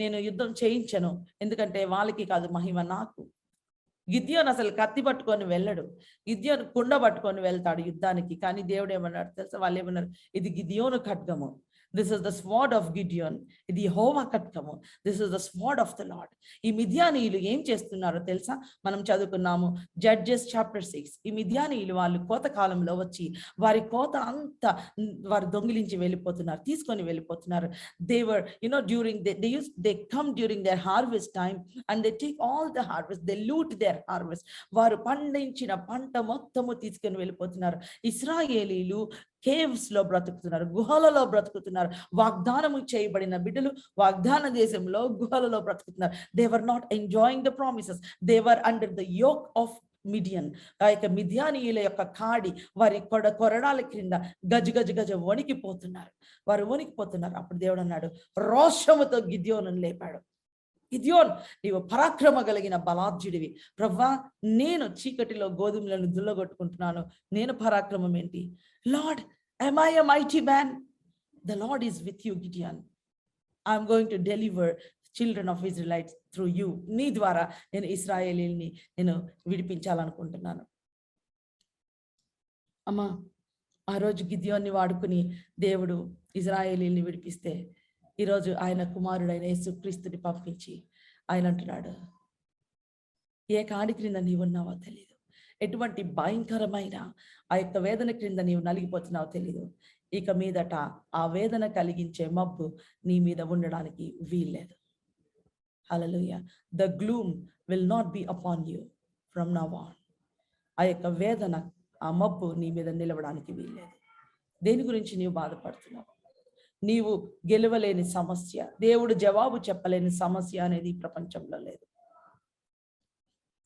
నేను యుద్ధం చేయించను, ఎందుకంటే వాళ్ళకి కాదు మహిమ, నాకు. గిద్యోన్ అసలు కత్తి పట్టుకొని వెళ్ళడు. గిద్యోన్ కుండ పట్టుకొని వెళ్తాడు యుద్ధానికి. కానీ దేవుడు ఏమన్నాడు తెలుసా? వాళ్ళు ఏమన్నారు? ఇది గిద్యోను ఖడ్గము, this is the sword of Gideon, ఇది యెహోవా ఖడ్గము, this is the sword of the lord. ఈ మిద్యానీయులు ఏం చేస్తున్నారో తెలుసా? మనం చదువుకున్నాము జడ్జెస్ చాప్టర్ 6. ఈ మిద్యానీయులు వాళ్ళు కోత కాలంలో వచ్చి వారి కోత అంతా వారు దొంగిలించి వెళ్ళిపోతున్నారు, తీసుకొని వెళ్ళిపోతున్నారు. They were, during they come during their harvest time and they take all the harvest, they loot their harvest. వారు పండించిన పంట మొత్తము తీసుకొని వెళ్ళిపోతున్నారు. ఇశ్రాయేలీలు కేవ్స్ లో బ్రతుకుతున్నారు, గుహలలో బ్రతుకుతున్నారు. వాగ్దానము చేయబడిన బిడ్డలు వాగ్దాన దేశంలో గుహలలో బ్రతుకుతున్నారు. They were not enjoying the promises, they were under the yoke of Midian. ఆ యొక్క మిద్యానీయుల యొక్క కాడి వారి కొరడాల క్రింద గజ వణికిపోతున్నారు, వారు వణికిపోతున్నారు. అప్పుడు దేవుడు అన్నాడు, రోషముతో గిద్యోనును లేపాడు. గిద్యోన్, నీవు పరాక్రమ కలిగిన బలార్జుడివి. ప్రవ్వా, నేను చీకటిలో గోధుమలను దుల్లగొట్టుకుంటున్నాను, నేను పరాక్రమం ఏంటి? Lord, am I a mighty man? The Lord is with you, Gideon. I am going to deliver children of Israelites through you. నీ ద్వారా నేను ఇశ్రాయేలీల్ని నేను విడిపించాలనుకుంటున్నాను. అమ్మా, ఆ రోజు గిద్యోన్ని వాడుకుని దేవుడు ఇశ్రాయేలీల్ని విడిపిస్తే, ఈరోజు ఆయన కుమారుడైన యేసుక్రీస్తుని పంపించి ఆయన అంటున్నాడు, ఏ కాడి క్రింద నీవు ఉన్నావో తెలియదు, ఎటువంటి భయంకరమైన ఆ యొక్క వేదన క్రింద నీవు నలిగిపోతున్నావో తెలియదు. ఇక మీదట ఆ వేదన కలిగించే మబ్బు నీ మీద ఉండడానికి వీల్లేదు. Hallelujah. The gloom will not be upon you from now on. ఆ యొక్క వేదన, ఆ మబ్బు నీ మీద నిలవడానికి వీల్లేదు. దేని గురించి నీవు బాధపడుతున్నావు? నీవు గెలవలేని సమస్య, దేవుడు జవాబు చెప్పలేని సమస్య అనేది ప్రపంచంలో లేదు.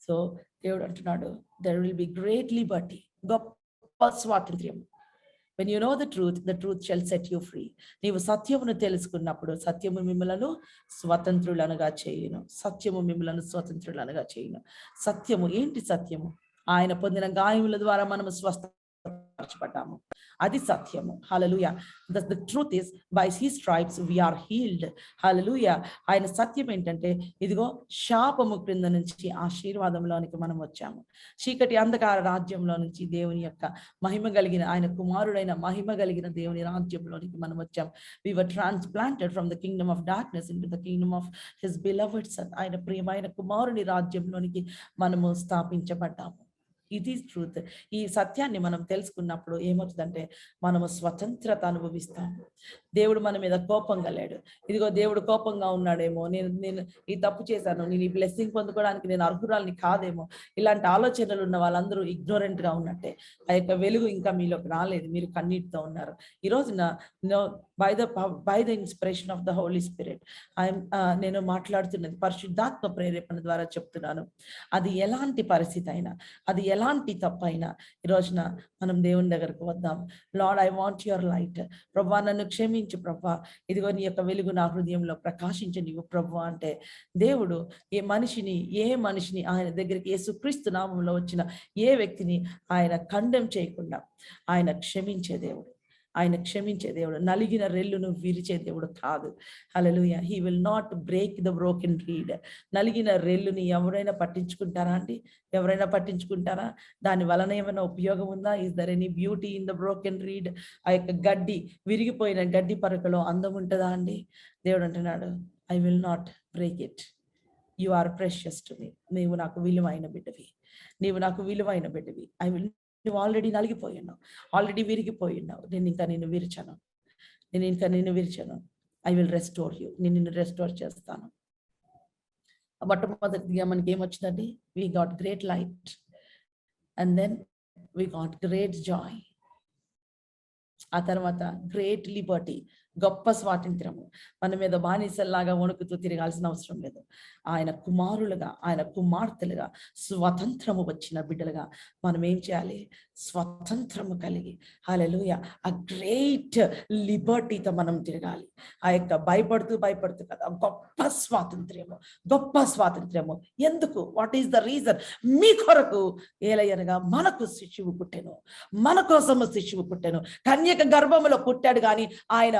సో దేవుడు అంటున్నాడు, there will be great liberty, గొప్ప స్వాతంత్ర్యం. when you know the truth shall set you free. నీవు సత్యమును తెలుసుకున్నప్పుడు సత్యము మిమ్మలను స్వతంత్రులనుగా చేయును. సత్యము మిమ్మలను స్వతంత్రులనుగా చేయును. సత్యము ఏంటి? సత్యము ఆయన పొందిన గాయముల ద్వారా మనము స్వస్థపరచబడ్డాము, అది సత్యము. హల్లెలూయా. The truth is, by his stripes we are healed. హల్లెలూయా. ఆయన సత్యం ఏంటంటే, ఇదిగో శాపము క్రింద నుంచి ఆశీర్వాదంలోనికి మనం వచ్చాము. చీకటి అంధకార రాజ్యంలో నుంచి దేవుని యొక్క మహిమ కలిగిన, ఆయన కుమారుడైన మహిమ కలిగిన దేవుని రాజ్యంలోనికి మనం వచ్చాము. We were transplanted from the kingdom of darkness into the kingdom of his beloved son. ఆయన ప్రియమైన కుమారుని రాజ్యంలోనికి మనము స్థాపించబడ్డాము. It is truth. ఈ సత్యాన్ని మనం తెలుసుకున్నప్పుడు ఏమవుతుందంటే, మనము స్వతంత్రత అనుభవిస్తాము. దేవుడు మన మీద కోపంగా లేడు. ఇదిగో దేవుడు కోపంగా ఉన్నాడేమో, నేను ఈ తప్పు చేశాను, నేను ఈ బ్లెస్సింగ్ పొందుకోవడానికి నేను అర్హురాల్ని కాదేమో, ఇలాంటి ఆలోచనలు ఉన్న వాళ్ళందరూ ఇగ్నోరెంట్ గా ఉన్నట్టే. ఆ యొక్క వెలుగు ఇంకా మీలోకి రాలేదు, మీరు కన్నీటితో ఉన్నారు. ఈ రోజున by the inspiration of the Holy Spirit నేను మాట్లాడుతున్నది పరిశుద్ధాత్మ ప్రేరేపణ ద్వారా చెప్తున్నాను. అది ఎలాంటి పరిస్థితి అయినా, అది ఎలాంటి తప్పు అయినా, ఈ రోజున మనం దేవుని దగ్గరకు వద్దాం. Lord, I want your light. ప్రభువా, నన్ను క్షమించు ప్రభువా, ఇదిగో నీ యొక్క వెలుగు నా హృదయంలో ప్రకాశించనివ్వు ప్రభువా అంటే, దేవుడు ఏ మనిషిని ఆయన దగ్గరికి యేసుక్రీస్తు నామములో వచ్చిన ఏ వ్యక్తిని ఆయన ఖండం చేయకుండా ఆయన క్షమించే దేవుడు. ఆయన క్షమించే దేవుడు, నలిగిన రెల్లును విరిచే దేవుడు కాదు. Hallelujah. He will not break the broken reed. నలిగిన రెల్లుని ఎవరైనా పట్టించుకుంటారా అండి? ఎవరైనా పట్టించుకుంటారా? దాని వలన ఏమైనా ఉపయోగం ఉందా? Is there any beauty in the broken reed? ఆ యొక్క గడ్డి, విరిగిపోయిన గడ్డి పరకలో అందం ఉంటుందా అండి? దేవుడు అంటున్నాడు, I will not break it. You are precious to me. నీవు నాకు విలువైన బిడ్డవి, నీవు నాకు విలువైన బిడ్డవి. నువ్వు ఆల్రెడీ నలిగిపోయి ఉన్నావు, ఆల్రెడీ విరిగిపోయి ఉన్నావు. నేను ఇంకా నిన్ను విరిచాను. I will restore you. నేను నిన్ను రెస్టోర్ చేస్తాను. మొట్టమొదటిగా మనకి ఏమొచ్చిందండి? We got great light and then we got great joy. ఆ తర్వాత గ్రేట్ లిబర్టీ, గొప్ప స్వాతంత్రము. మన మీద బానిసల్లాగా వణుకుతూ తిరగాల్సిన అవసరం లేదు. ఆయన కుమారులుగా, ఆయన కుమార్తెలుగా, స్వతంత్రము వచ్చిన బిడ్డలుగా మనం ఏం చేయాలి? స్వతంత్రము కలిగి, హల్లెలూయా, ఆ గ్రేట్ లిబర్టీతో మనం తిరగాలి. ఆ యొక్క భయపడుతూ కదా, గొప్ప స్వాతంత్ర్యము. ఎందుకు? What is the reason? మీ కొరకు ఏలయనగా మనకు శిశువు పుట్టెను, మన కోసము శిశువు పుట్టెను. కన్యక గర్భములో పుట్టాడు కానీ ఆయన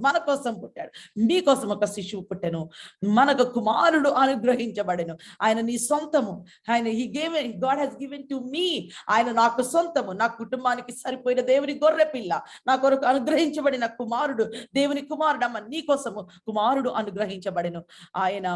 మన కోసం పుట్టాడు. మీకోసం ఒక శిశువు పుట్టెను, మనకు కుమారుడు అనుగ్రహించబడెను. ఆయన నీ సొంతము. ఆయన God has given to me. ఆయన నాకు సొంతము, నా కుటుంబానికి సరిపోయిన దేవుని గొర్రె పిల్ల, నా కొరకు అనుగ్రహించబడిన కుమారుడు, దేవుని కుమారుడు. అమ్మ నీ కోసము కుమారుడు అనుగ్రహించబడెను. ఆయన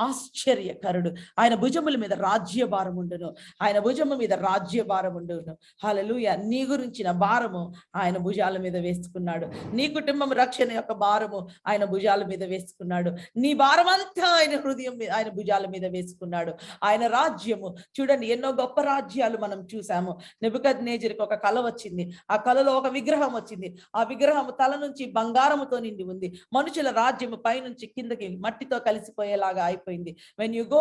ఆశ్చర్యకరుడు. ఆయన భుజముల మీద రాజ్యభారం ఉండును, ఆయన భుజము మీద రాజ్యభారం ఉండును. హల్లెలూయా. నీ గురించిన భారము ఆయన భుజాల మీద వేసుకున్నాడు. నీ కుటుంబం రక్షణ యొక్క భారము ఆయన భుజాల మీద వేసుకున్నాడు. నీ భారం అంతా ఆయన హృదయం మీద, ఆయన భుజాల మీద వేసుకున్నాడు. ఆయన రాజ్యము చూడండి, ఎన్నో గొప్ప రాజ్యాలు మనం చూసాము. నెబుకద్నెజరుకు ఒక కల వచ్చింది. ఆ కలలో ఒక విగ్రహం వచ్చింది. ఆ విగ్రహం తల నుంచి బంగారముతో నిండి ఉంది. మనుషుల రాజ్యము పైనుంచి కిందకి మట్టితో కలిసిపోయేలాగా అయిపోయింది. When you go,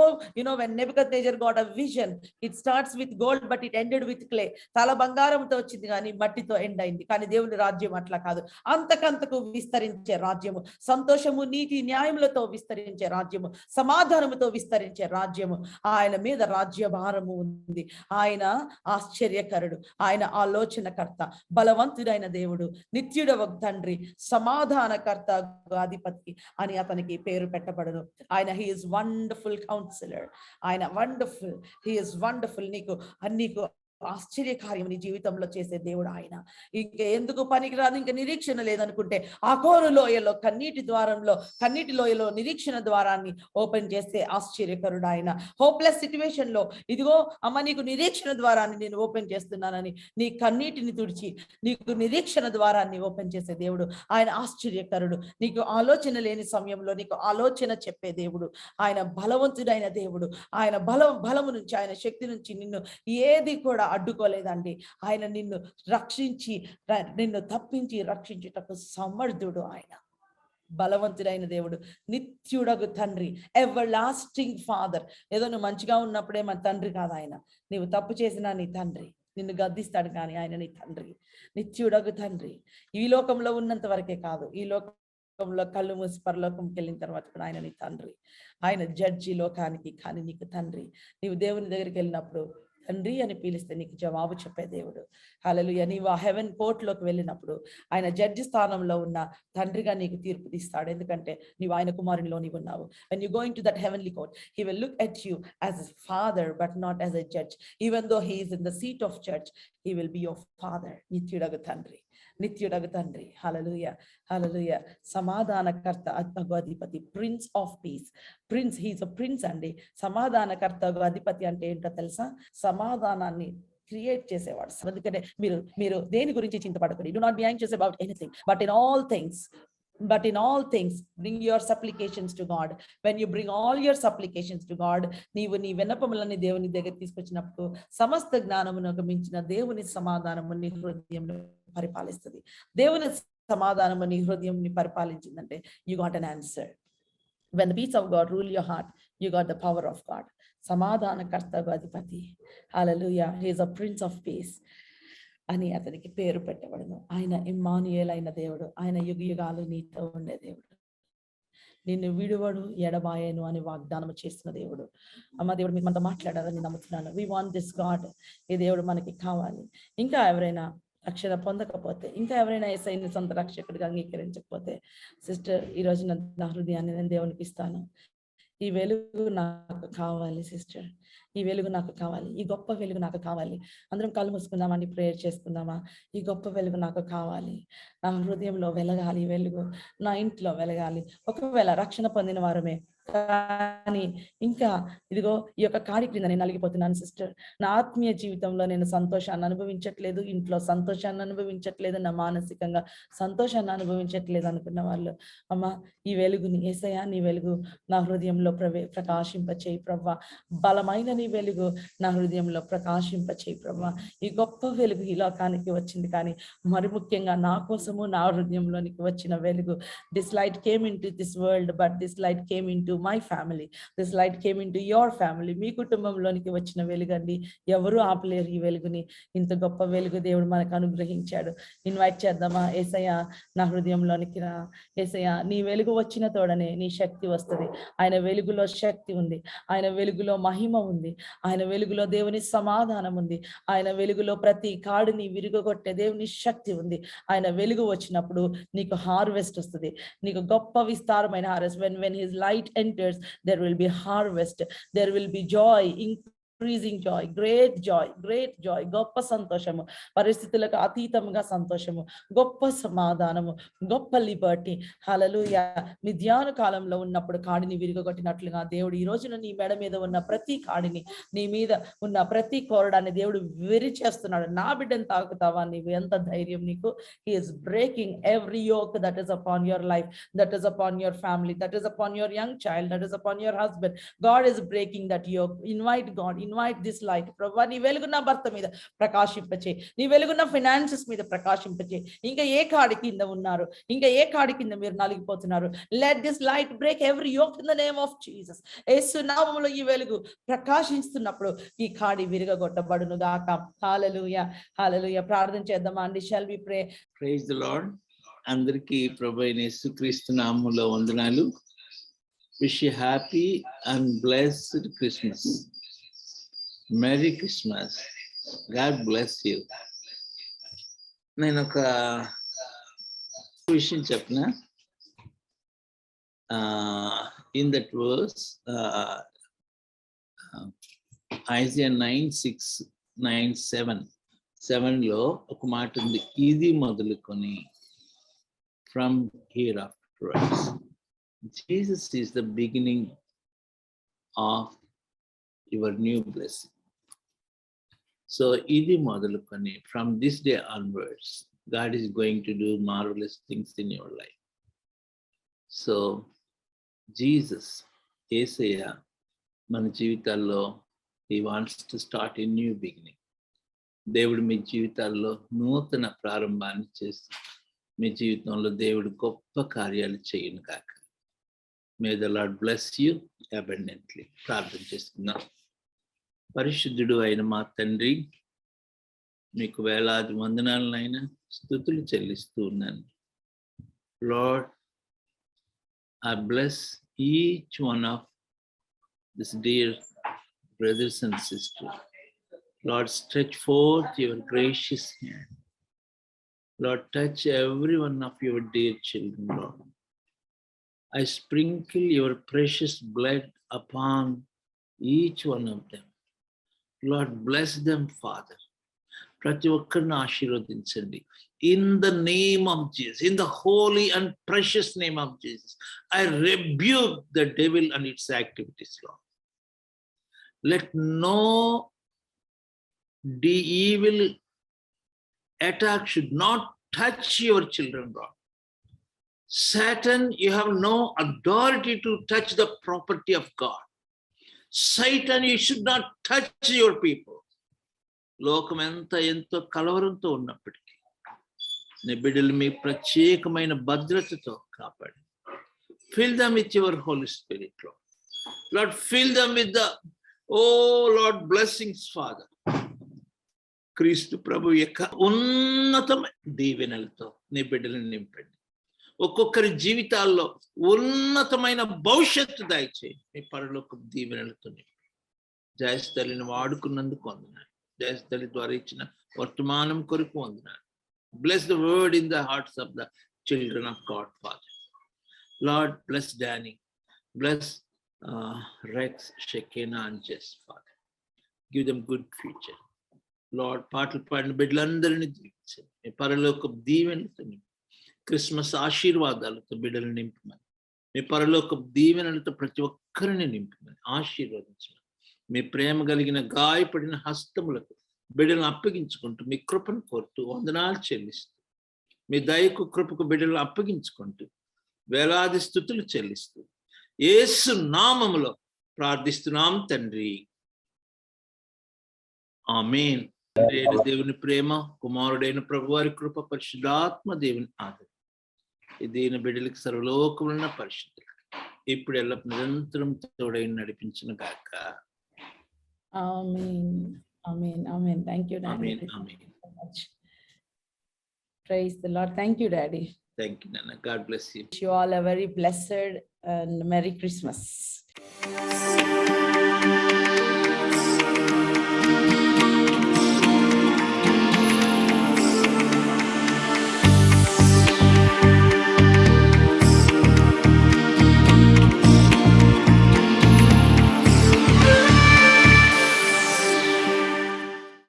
when Nebuchadnezzar got a vision, it starts with gold but it ended with clay. తల బంగారంతో వచ్చింది కానీ మట్టితో ఎండ్ అయింది. కానీ దేవుని రాజ్యం అట్లా కాదు, అంతకంతకు విస్తరించే రాజ్యము, సంతోషము నీతి న్యాయములతో విస్తరించే రాజ్యము, సమాధానముతో విస్తరించే రాజ్యము. ఆయన మీద రాజ్యభారము ఉంది. ఆయన ఆశ్చర్యకరుడు, ఆయన ఆలోచనకర్త, బలవంతుడైన దేవుడు, నిత్యుడవ తండ్రి, సమాధానకర్త, అధిపతి అని అతనికి పేరు పెట్టబడును. ఆయన he is wonderful counselor. ఆయన వండర్ఫుల్, he is wonderful. నీకు ఆశ్చర్య కార్యం నీ జీవితంలో చేసే దేవుడు ఆయన. ఇంకా ఎందుకు పనికిరాదు, ఇంకా నిరీక్షణ లేదనుకుంటే ఆ కోరు లోయలో కన్నీటి లోయలో నిరీక్షణ ద్వారాన్ని ఓపెన్ చేస్తే ఆశ్చర్యకరుడు ఆయన. హోప్లెస్ సిచ్యువేషన్ లో ఇదిగో అమ్మ నీకు నిరీక్షణ ద్వారాన్ని నేను ఓపెన్ చేస్తున్నానని నీ కన్నీటిని తుడిచి నీకు నిరీక్షణ ద్వారాన్ని ఓపెన్ చేసే దేవుడు ఆయన. ఆశ్చర్యకరుడు. నీకు ఆలోచన లేని సమయంలో నీకు ఆలోచన చెప్పే దేవుడు ఆయన. బలవంతుడైన దేవుడు ఆయన. బలము నుంచి, ఆయన శక్తి నుంచి నిన్ను ఏది కూడా అడ్డుకోలేదండి. ఆయన నిన్ను రక్షించి, నిన్ను తప్పించి రక్షించుటకు సమర్థుడు ఆయన. బలవంతుడైన దేవుడు, నిత్యుడగు తండ్రి, ఎవర్ లాస్టింగ్ ఫాదర్. ఏదో నువ్వు మంచిగా ఉన్నప్పుడే మన తండ్రి కాదు ఆయన. నీవు తప్పు చేసినా నీ తండ్రి, నిన్ను గద్దిస్తాడు కానీ ఆయన నీ తండ్రి, నిత్యుడగు తండ్రి. ఈ లోకంలో ఉన్నంత వరకే కాదు, ఈ లోకంలో కళ్ళు మూసి పరలోకంకి వెళ్ళిన తర్వాత కూడా ఆయన నీ తండ్రి. ఆయన జడ్జి లోకానికి, కానీ నీకు తండ్రి. నీవు దేవుని దగ్గరికి వెళ్ళినప్పుడు తండ్రి అని పిలిస్తే నీకు జవాబు చెప్పే దేవుడు. హల్లెలూయా. నీవు ఆ హెవెన్ కోర్టులోకి వెళ్ళినప్పుడు ఆయన జడ్జి స్థానంలో ఉన్న తండ్రిగా నీకు తీర్పు తీస్తాడు. ఎందుకంటే నీవు ఆయన కుమారునిలో నీవు ఉన్నావు. when you go into that heavenly court, he will look at you as a father but not as a judge. Even though he is in the seat of judge, he will be your father. నిత్యుడగు తండ్రి, నిత్యుడగు తండ్రి. హల్లెలూయా, హల్లెలూయా. సమాధానకర్త, అధిపతి, prince of piece. Prince, he's a prince అండి. సమాధానకర్త, అధిపతి అంటే ఏంటో తెలుసా? సమాధానాన్ని క్రియేట్ చేసేవాడు. అందుకనే మీరు దేని గురించి చింతపడకండి. Do not be anxious about anything, but in all things bring your supplications to God. When you bring all your supplications to God, నీవు నీ విన్నపములని దేవుని దగ్గర తీసుకొచ్చినప్పుడు సమస్త జ్ఞానమునకు మించిన దేవుని సమాధానము నీ హృదయంలో పరిపాలిస్తుంది. దేవుని సమాధానము నీ హృదయంని పరిపాలించిందంటే you got an answer. When the peace of God rule your heart, you got the power of God. సమాధానకర్తకు అధిపతి. హల్లెలూయా. he is a prince of peace అని అతనికి పేరు పెట్టబడును. ఆయన ఇమ్మానుయేల్ అయిన దేవుడు. ఆయన యుగయుగాలు నీతో ఉండే దేవుడు. నిన్ను విడువడు, ఎడబాయను అని వాగ్దానం చేసిన దేవుడు. అమ్మ, దేవుడు మీకు మనతో మాట్లాడాలని నమ్ముతున్నాను. we want this God. ఈ దేవుడు మనకి కావాలి. ఇంకా ఎవరైనా రక్షణ పొందకపోతే, ఇంకా ఎవరైనా యేసయ్యని సొంత రక్షకుడిగా అంగీకరించకపోతే, సిస్టర్, ఈ రోజు నా హృదయాన్ని నేను దేవునికి ఇస్తాను. ఈ వెలుగు నాకు కావాలి సిస్టర్, ఈ వెలుగు నాకు కావాలి, ఈ గొప్ప వెలుగు నాకు కావాలి. అందరం కళ్ళు మూసుకుందామండి, ప్రేయర్ చేసుకుందామా? ఈ గొప్ప వెలుగు నాకు కావాలి. నా హృదయంలో వెలగాలి వెలుగు, నా ఇంట్లో వెలగాలి. ఒకవేళ రక్షణ పొందిన వారమే కానీ ఇంకా ఇదిగో ఈ యొక్క కార్య క్రింద నేను నలిగిపోతున్నాను సిస్టర్, నా ఆత్మీయ జీవితంలో నేను సంతోషాన్ని అనుభవించట్లేదు, ఇంట్లో సంతోషాన్ని అనుభవించట్లేదు, నా మానసికంగా సంతోషాన్ని అనుభవించట్లేదు అనుకున్న వాళ్ళు, అమ్మ, ఈ వెలుగుని, యేసయ్యా నీ వెలుగు నా హృదయంలో ప్రకాశింపచేయి ప్రవ్వా. బలమైన నీ వెలుగు నా హృదయంలో ప్రకాశింపచేయి ప్రవ్వా. ఈ గొప్ప వెలుగు ఈ లోకానికి వచ్చింది, కానీ మరి ముఖ్యంగా నా కోసము నా హృదయంలోనికి వచ్చిన వెలుగు. This light came in to this world, but this light came in to my family, this light came into your family. మీ కుటుంబంలోనికి వచ్చిన వెలుగండి, ఎవరు ఆపలేరు ఈ వెలుగుని. ఇంత గొప్ప వెలుగు దేవుడు మనకు అనుగ్రహించాడు. ఇన్వైట్ చేద్దామా? యేసయ్య నా హృదయంలోనికి రా. యేసయ్య నీ వెలుగు వచ్చిన తోడనే నీ శక్తి వస్తుంది. ఆయన వెలుగులో శక్తి ఉంది, ఆయన వెలుగులో మహిమ ఉంది, ఆయన వెలుగులో దేవుని సమాధానం ఉంది, ఆయన వెలుగులో ప్రతి కాడిని విరుగగొట్టే దేవుని శక్తి ఉంది. ఆయన వెలుగు వచ్చినప్పుడు నీకు హార్వెస్ట్ వస్తుంది, నీకు గొప్ప విస్తారమైన harvest. when his light enters, there will be harvest, there will be joy, increasing joy, great joy, గొప్ప సంతోషము, పరిస్థితులకు అతీతంగా సంతోషము, గొప్ప సమాధానము, గొప్ప లిబర్టీ. హల్లెలూయా. మిద్యాను కాలంలో ఉన్నప్పుడు కాడిని విరుగగొట్టినట్లుగా దేవుడు ఈ రోజున నీ మెడ మీద ఉన్న ప్రతి కాడిని, నీ మీద ఉన్న ప్రతి కోరడాన్ని దేవుడు విరిచేస్తున్నాడు. నా బిడ్డను తాకుతావా? నీవు ఎంత ధైర్యం నీకు? he is breaking every yoke that is upon your life, that is upon your family, that is upon your young child, that is upon your husband. God is breaking that yoke. Invite God, invite this light. ప్రభువా నీ వెలుగు నా భర్త మీద ప్రకాశింపచే, నీ వెలుగున్న finances మీద ప్రకాశింపచే. ఇంకా ఏ కాడి కింద ఉన్నారు, ఇంకా ఏ కాడి కింద మీరు నలిగిపోతున్నారు? let this light break every yoke in the name of Jesus. యేసు నామములో ఈ వెలుగు ప్రకాశిస్తున్నప్పుడు ఈ కాడి విరగొట్టబడును గాక. హల్లెలూయా, హల్లెలూయా. ప్రార్థన చేద్దామా అండి? shall we pray? Praise the Lord. అందరికీ ప్రభు అయిన యేసుక్రీస్తు నామములో వందనాలు. Wish you happy and blessed Christmas. Merry Christmas. God bless you. నేను ఒక విషయం చెప్పిన ఇన్ దట్ వర్స్ ఐజియా 9:6-9:7 ఒక మాట ఉంది. ఇది మొదలుకొని from hereafterwards. Jesus is the beginning of your new blessing. So ఇది మొదలుకొని from this day onwards, God is going to do marvelous things in your life. So Jesus, యేసయ్య మన జీవితాల్లో he wants to start a new beginning. దేవుడు మీ జీవితాల్లో నూతన ప్రారంభాన్ని చేసి మీ జీవితంలో దేవుడు గొప్ప కార్యాలు చేయను కాక. May the lord bless you abundantly. ప్రార్థన చేసుకుందాం. పరిశుద్ధుడు అయిన మా తండ్రి, మీకు వేలాది వందనాలనైనా స్తుతులు చెల్లిస్తూ ఉన్నాను. Lord, I bless each one of this dear brothers and sisters. Lord, stretch forth your gracious hand. Lord, touch every one of your dear children, Lord. I sprinkle your precious blood upon each one of them. Lord, bless them, Father. ప్రతి ఒక్కరిని ఆశీర్వదించండి. In the name of Jesus, in the holy and precious name of Jesus, I rebuke the devil and its activities, Lord. Let no evil attack should not touch your children, Lord. Satan, you have no authority to touch the property of God. Satan, you should not touch your people. లోకం ఎంతో కలవరంతో ఉన్నప్పటికీ నీ బిడ్డలు మీ ప్రత్యేకమైన భద్రతతో కాపాడి. Fill them with your Holy Spirit, Lord. Lord, fill them with the, oh Lord, blessings, Father. క్రీస్తు ప్రభు యొక్క ఉన్నతమైన దీవెనలతో నీ బిడ్డలను నింపండి. ఒక్కొక్కరి జీవితాల్లో ఉన్నతమైన భవిష్యత్తు దయచేయి. మీ పరలోక దీవెనలతో నింపండి. జయస్థలిని వాడుకున్నందుకు వందనాలు. జయస్థలి ద్వారా ఇచ్చిన వర్తమానం కొరకు వందనాలు. Bless the word in the hearts of the children of God, Father. Lord, bless Danny. Bless Rex, Shekinah, and Jess, Father. Give them good future. Lord, పాటలు పాడిన బిడ్డలందరినీ దీవించండి. మీ పరలోక దీవెనలతో నింపి, క్రిస్మస్ ఆశీర్వాదాలతో బిడ్డలు నింపమని, మీ పరలోక దీవెనలతో ప్రతి ఒక్కరిని నింపమని ఆశీర్వదించమని, మీ ప్రేమ కలిగిన గాయపడిన హస్తములకు బిడ్డలను అప్పగించుకుంటూ మీ కృపను కోరుతూ వందనాలు చెల్లిస్తూ, మీ దయకు కృపకు బిడ్డలను అప్పగించుకుంటూ వేలాది స్తుతులు చెల్లిస్తూ యేసు నామములో ప్రార్థిస్తున్నాం తండ్రి. ఆమేన్. దేవుని ప్రేమ, కుమారుడైన ప్రభువారి కృప, పరిశుద్ధాత్మ దేవుని ఆదరణ ఈ దీన బిడ్డలకి సర్వలోకమున్న పరిశుద్ధులు ఇప్పుడు ఎలా నిరంతరం తోడై నడిపించిన గాక. Amen. Amen. Amen. Thank you, Daddy. Amen, Thank amen. you so much. Praise the Lord. Thank you, Daddy. Thank you నాన్న. God bless you. Wish you all a very blessed and Merry Christmas.